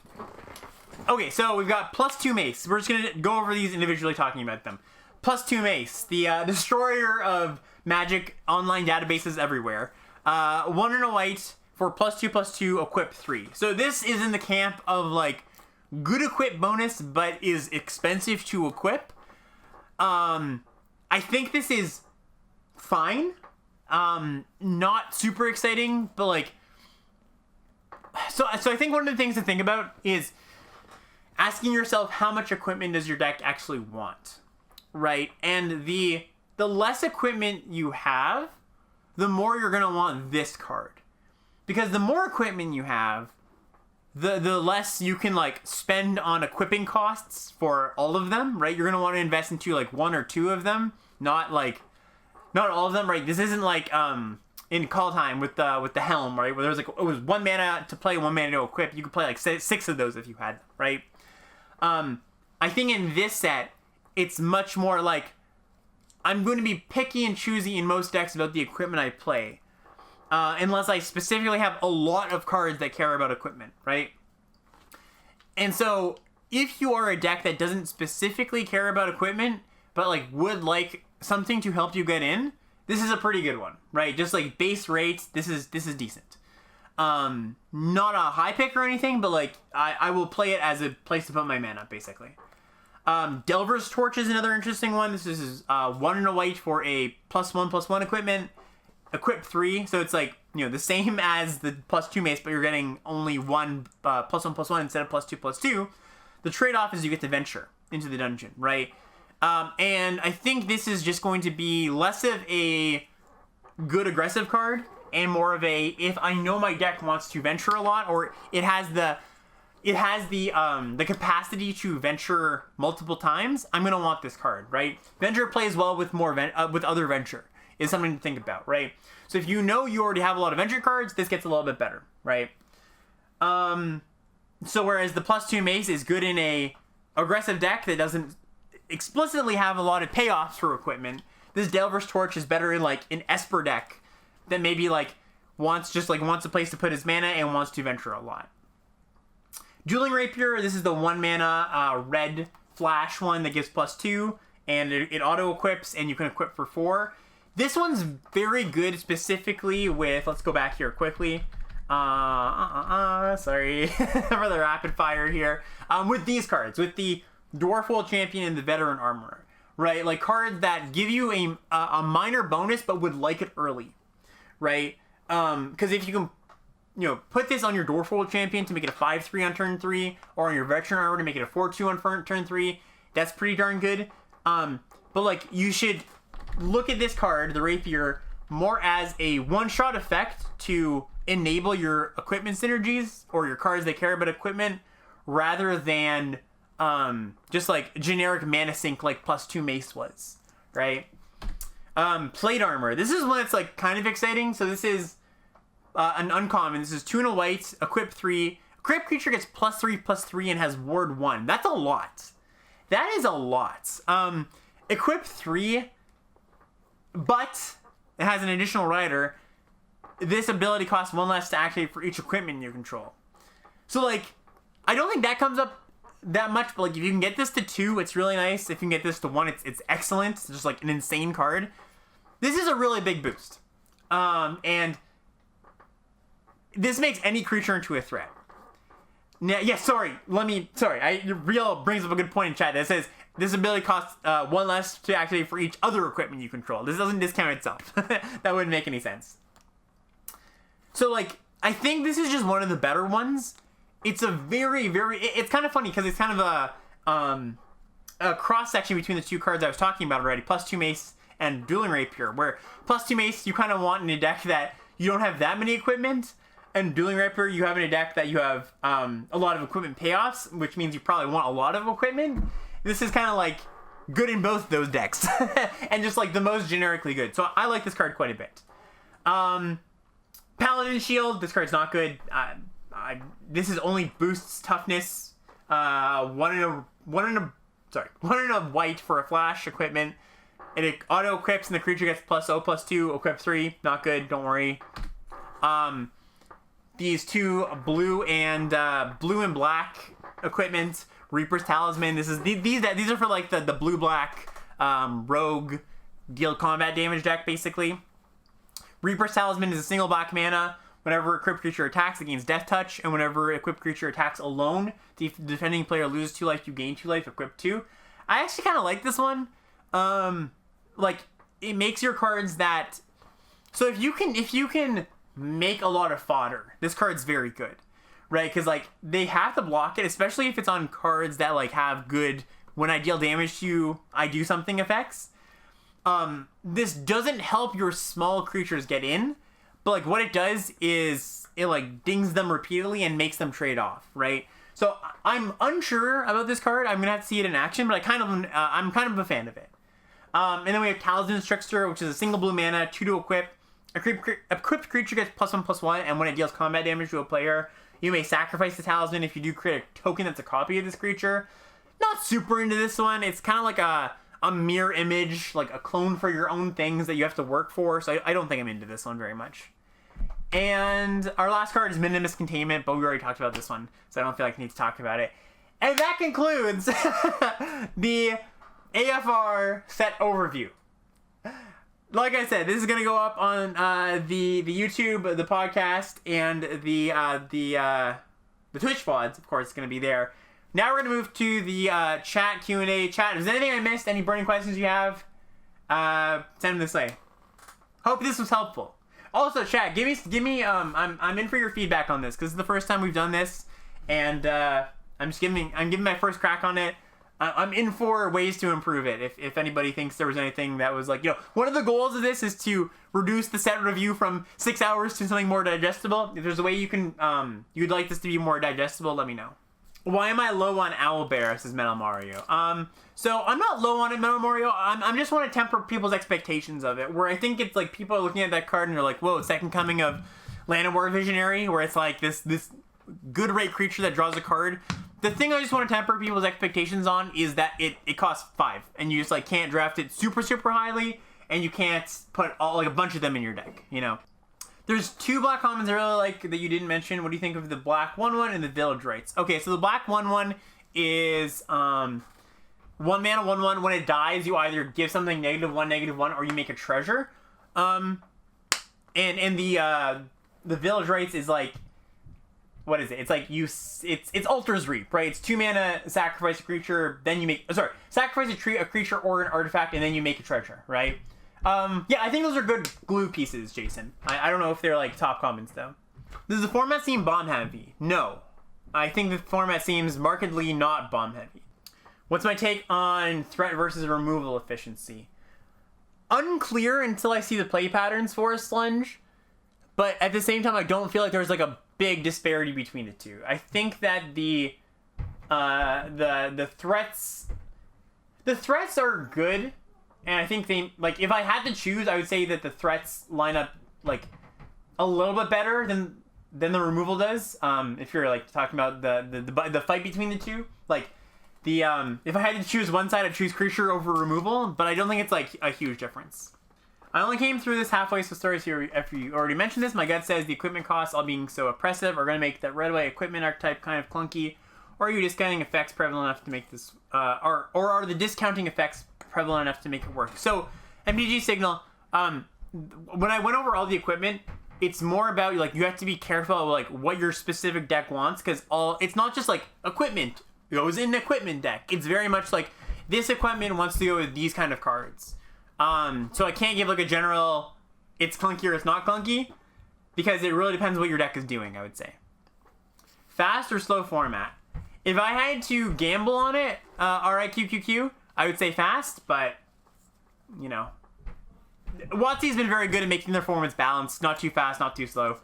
Okay, so we've got +2 mace. We're just going to go over these individually, talking about them. +2 mace, the destroyer of magic online databases everywhere. 1 and a white for +2/+2, equip 3. So this is in the camp of like good equip bonus, but is expensive to equip. I think this is fine. Not super exciting, but like... So I think one of the things to think about is asking yourself, how much equipment does your deck actually want, right? And the less equipment you have, the more you're going to want this card. Because the more equipment you have, the less you can, like, spend on equipping costs for all of them, right? You're going to want to invest into, like, 1 or 2 of them, not all of them, right? This isn't like, in Call Time with the Helm, right? Where there was, like, it was 1 mana to play, 1 mana to equip. You could play, like, 6 of those if you had, right? I think in this set, it's much more like, I'm going to be picky and choosy in most decks about the equipment I play. Unless I specifically have a lot of cards that care about equipment, right? And so, if you are a deck that doesn't specifically care about equipment, but like would like something to help you get in, this is a pretty good one, right? Just like base rates, this is decent. Not a high pick or anything, but like I will play it as a place to put my mana, basically. Delver's Torch is another interesting one. This is 1 and a white for a +1/+1 equipment. Equip 3, so it's like, you know, the same as the +2 mace, but you're getting only 1 +1/+1 instead of +2/+2. The trade-off is you get to venture into the dungeon, right? And I think this is just going to be less of a good aggressive card and more of a, if I know my deck wants to venture a lot, or it has the it has the capacity to venture multiple times, I'm gonna want this card, right? Venture plays well with with other venture, is something to think about, right? So if you know you already have a lot of venture cards, this gets a little bit better, right? So whereas the +2 mace is good in a aggressive deck that doesn't explicitly have a lot of payoffs for equipment, this Delver's Torch is better in like an Esper deck that maybe like wants a place to put his mana and wants to venture a lot. Dueling Rapier, this is the 1 mana red flash one that gives +2, and it auto equips, and you can equip for 4. This one's very good specifically with, let's go back here quickly. Sorry for the rapid fire here. With these cards, with the Dwarf World Champion and the Veteran Armorer, right? Like cards that give you a minor bonus, but would like it early, right? Because if you can, put this on your Dwarf World Champion to make it a 5/3 on turn 3, or on your Veteran Armorer to make it a 4/2 on turn 3, that's pretty darn good. But like, you should look at this card, the Rapier, more as a one-shot effect to enable your equipment synergies or your cards that care about equipment, rather than just like generic mana sink like +2 mace was, right? Plate Armor. This is one that's like kind of exciting. So this is an uncommon. This is 2 and a white, equip 3. Equip creature gets +3/+3 and has ward 1. That's a lot. That is a lot. Equip 3, but it has an additional rider. This ability costs 1 less to activate for each equipment you control. So like, I don't think that comes up that much, but like if you can get this to 2, it's really nice. If you can get this to 1, it's excellent. It's just like an insane card. This is a really big boost. And this makes any creature into a threat. Now, Real brings up a good point in chat that says this ability costs 1 less to activate for each other equipment you control. This doesn't discount itself. That wouldn't make any sense. So like, I think this is just one of the better ones. It's a very, it's kind of funny because it's kind of a cross section between the two cards I was talking about already, +2 mace and Dueling Rapier, where +2 mace you kind of want in a deck that you don't have that many equipment, and Dueling Rapier you have in a deck that you have a lot of equipment payoffs, which means you probably want a lot of equipment. This is kind of like good in both those decks, and just like the most generically good. So I like this card quite a bit. Paladin Shield, this card's not good. This is only boosts toughness. One in a white for a flash equipment. It auto equips and the creature gets +0/+2, equip 3. Not good, don't worry. These 2 blue and black equipment. Reaper's Talisman. These are for like the blue black rogue deal combat damage deck basically. Reaper's Talisman is a single black mana. Whenever equipped creature attacks, it gains Death Touch, and whenever equipped creature attacks alone, the defending player loses 2 life, you gain 2 life, equip 2. I actually kind of like this one. Like, it makes your cards that... So if you can make a lot of fodder, this card's very good, right? Because, like, they have to block it, especially if it's on cards that, like, have good, when I deal damage to you, I do something effects. This doesn't help your small creatures get in, but like what it does is it like dings them repeatedly and makes them trade off, right? So I'm unsure about this card. I'm gonna have to see it in action, but I'm kind of a fan of it. And then we have Talisman's Trickster, which is a single blue mana, 2 to equip. Equipped creature gets +1/+1, and when it deals combat damage to a player, you may sacrifice the Talisman if you do create a token that's a copy of this creature. Not super into this one. It's kind of like a mirror image, like a clone for your own things that you have to work for, so I don't think I'm into this one very much. And our last card is Minimus Containment, but we already talked about this one, so I don't feel like I need to talk about it. And that concludes the AFR set overview. Like I said, this is going to go up on the YouTube, the podcast, and the Twitch VODs, of course, it's going to be there. Now we're going to move to the chat Q&A. Chat, if there's anything I missed, any burning questions you have, send them this way. Hope this was helpful. Also, chat, give me I'm in for your feedback on this, because this is the first time we've done this, and I'm giving my first crack on it. I'm in for ways to improve it. If anybody thinks there was anything that was like, one of the goals of this is to reduce the set review from 6 hours to something more digestible. If there's a way you can, you'd like this to be more digestible, let me know. Why am I low on Owlbear, says Metal Mario? So I'm not low on it, Metal Mario. I'm just want to temper people's expectations of it, where I think it's like people are looking at that card and they're like, whoa, second coming of Land of War Visionary, where it's like this good rate creature that draws a card. The thing I just want to temper people's expectations on is that it costs 5, and you just like can't draft it super highly, and you can't put a bunch of them in your deck, you know. There's 2 black commons I really like that you didn't mention. What do you think of the black 1/1 and the Village Rites? Okay, so the black 1/1 is 1 mana 1/1. When it dies, you either give something -1/-1, or you make a treasure. And the Village Rites is like, what is it? It's like it's Altar's Reap, right? It's 2 mana, sacrifice a creature, then you make sacrifice a creature or an artifact, and then you make a treasure, right? Yeah, I think those are good glue pieces, Jason. I don't know if they're like top commons though. Does the format seem bomb heavy? No. I think the format seems markedly not bomb heavy. What's my take on threat versus removal efficiency? Unclear until I see the play patterns for a Slunge, but at the same time I don't feel like there's like a big disparity between the two. I think that the threats are good. And I think they, like, if I had to choose, I would say that the threats line up, like, a little bit better than the removal does. If you're, like, talking about the fight between the two. Like, if I had to choose one side, I'd choose creature over removal, but I don't think it's, like, a huge difference. I only came through this halfway, so sorry if you already mentioned this. My gut says the equipment costs, all being so oppressive, are going to make that red-white equipment archetype kind of clunky. Or are you discounting effects prevalent enough to make this, or are the discounting effects prevalent enough to make it work? So, MTG Signal, when I went over all the equipment, it's more about, like, you have to be careful of, like, what your specific deck wants, because it's not just, like, equipment goes in an equipment deck. It's very much like, this equipment wants to go with these kind of cards. So I can't give, like, a general, it's clunky or it's not clunky, because it really depends what your deck is doing, I would say. Fast or slow format? If I had to gamble on it, RIQQQ, I would say fast, but, you know. WotC's been very good at making their formats balanced, not too fast, not too slow.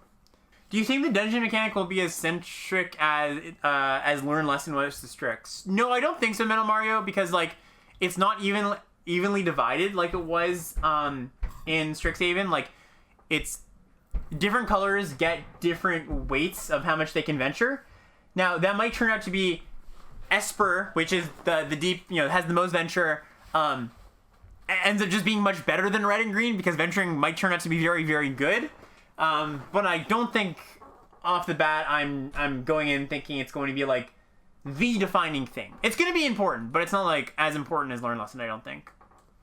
Do you think the dungeon mechanic will be as centric as Learn Lesson was to Strix? No, I don't think so, Metal Mario, because, like, it's not evenly divided like it was in Strixhaven. Like, it's different colors get different weights of how much they can venture. Now, that might turn out to be Esper, which is the deep, you know, has the most venture, ends up just being much better than red and green, because venturing might turn out to be very, very good. But I don't think off the bat I'm going in thinking it's going to be like the defining thing. It's going to be important, but it's not like as important as Learn Lesson, I don't think.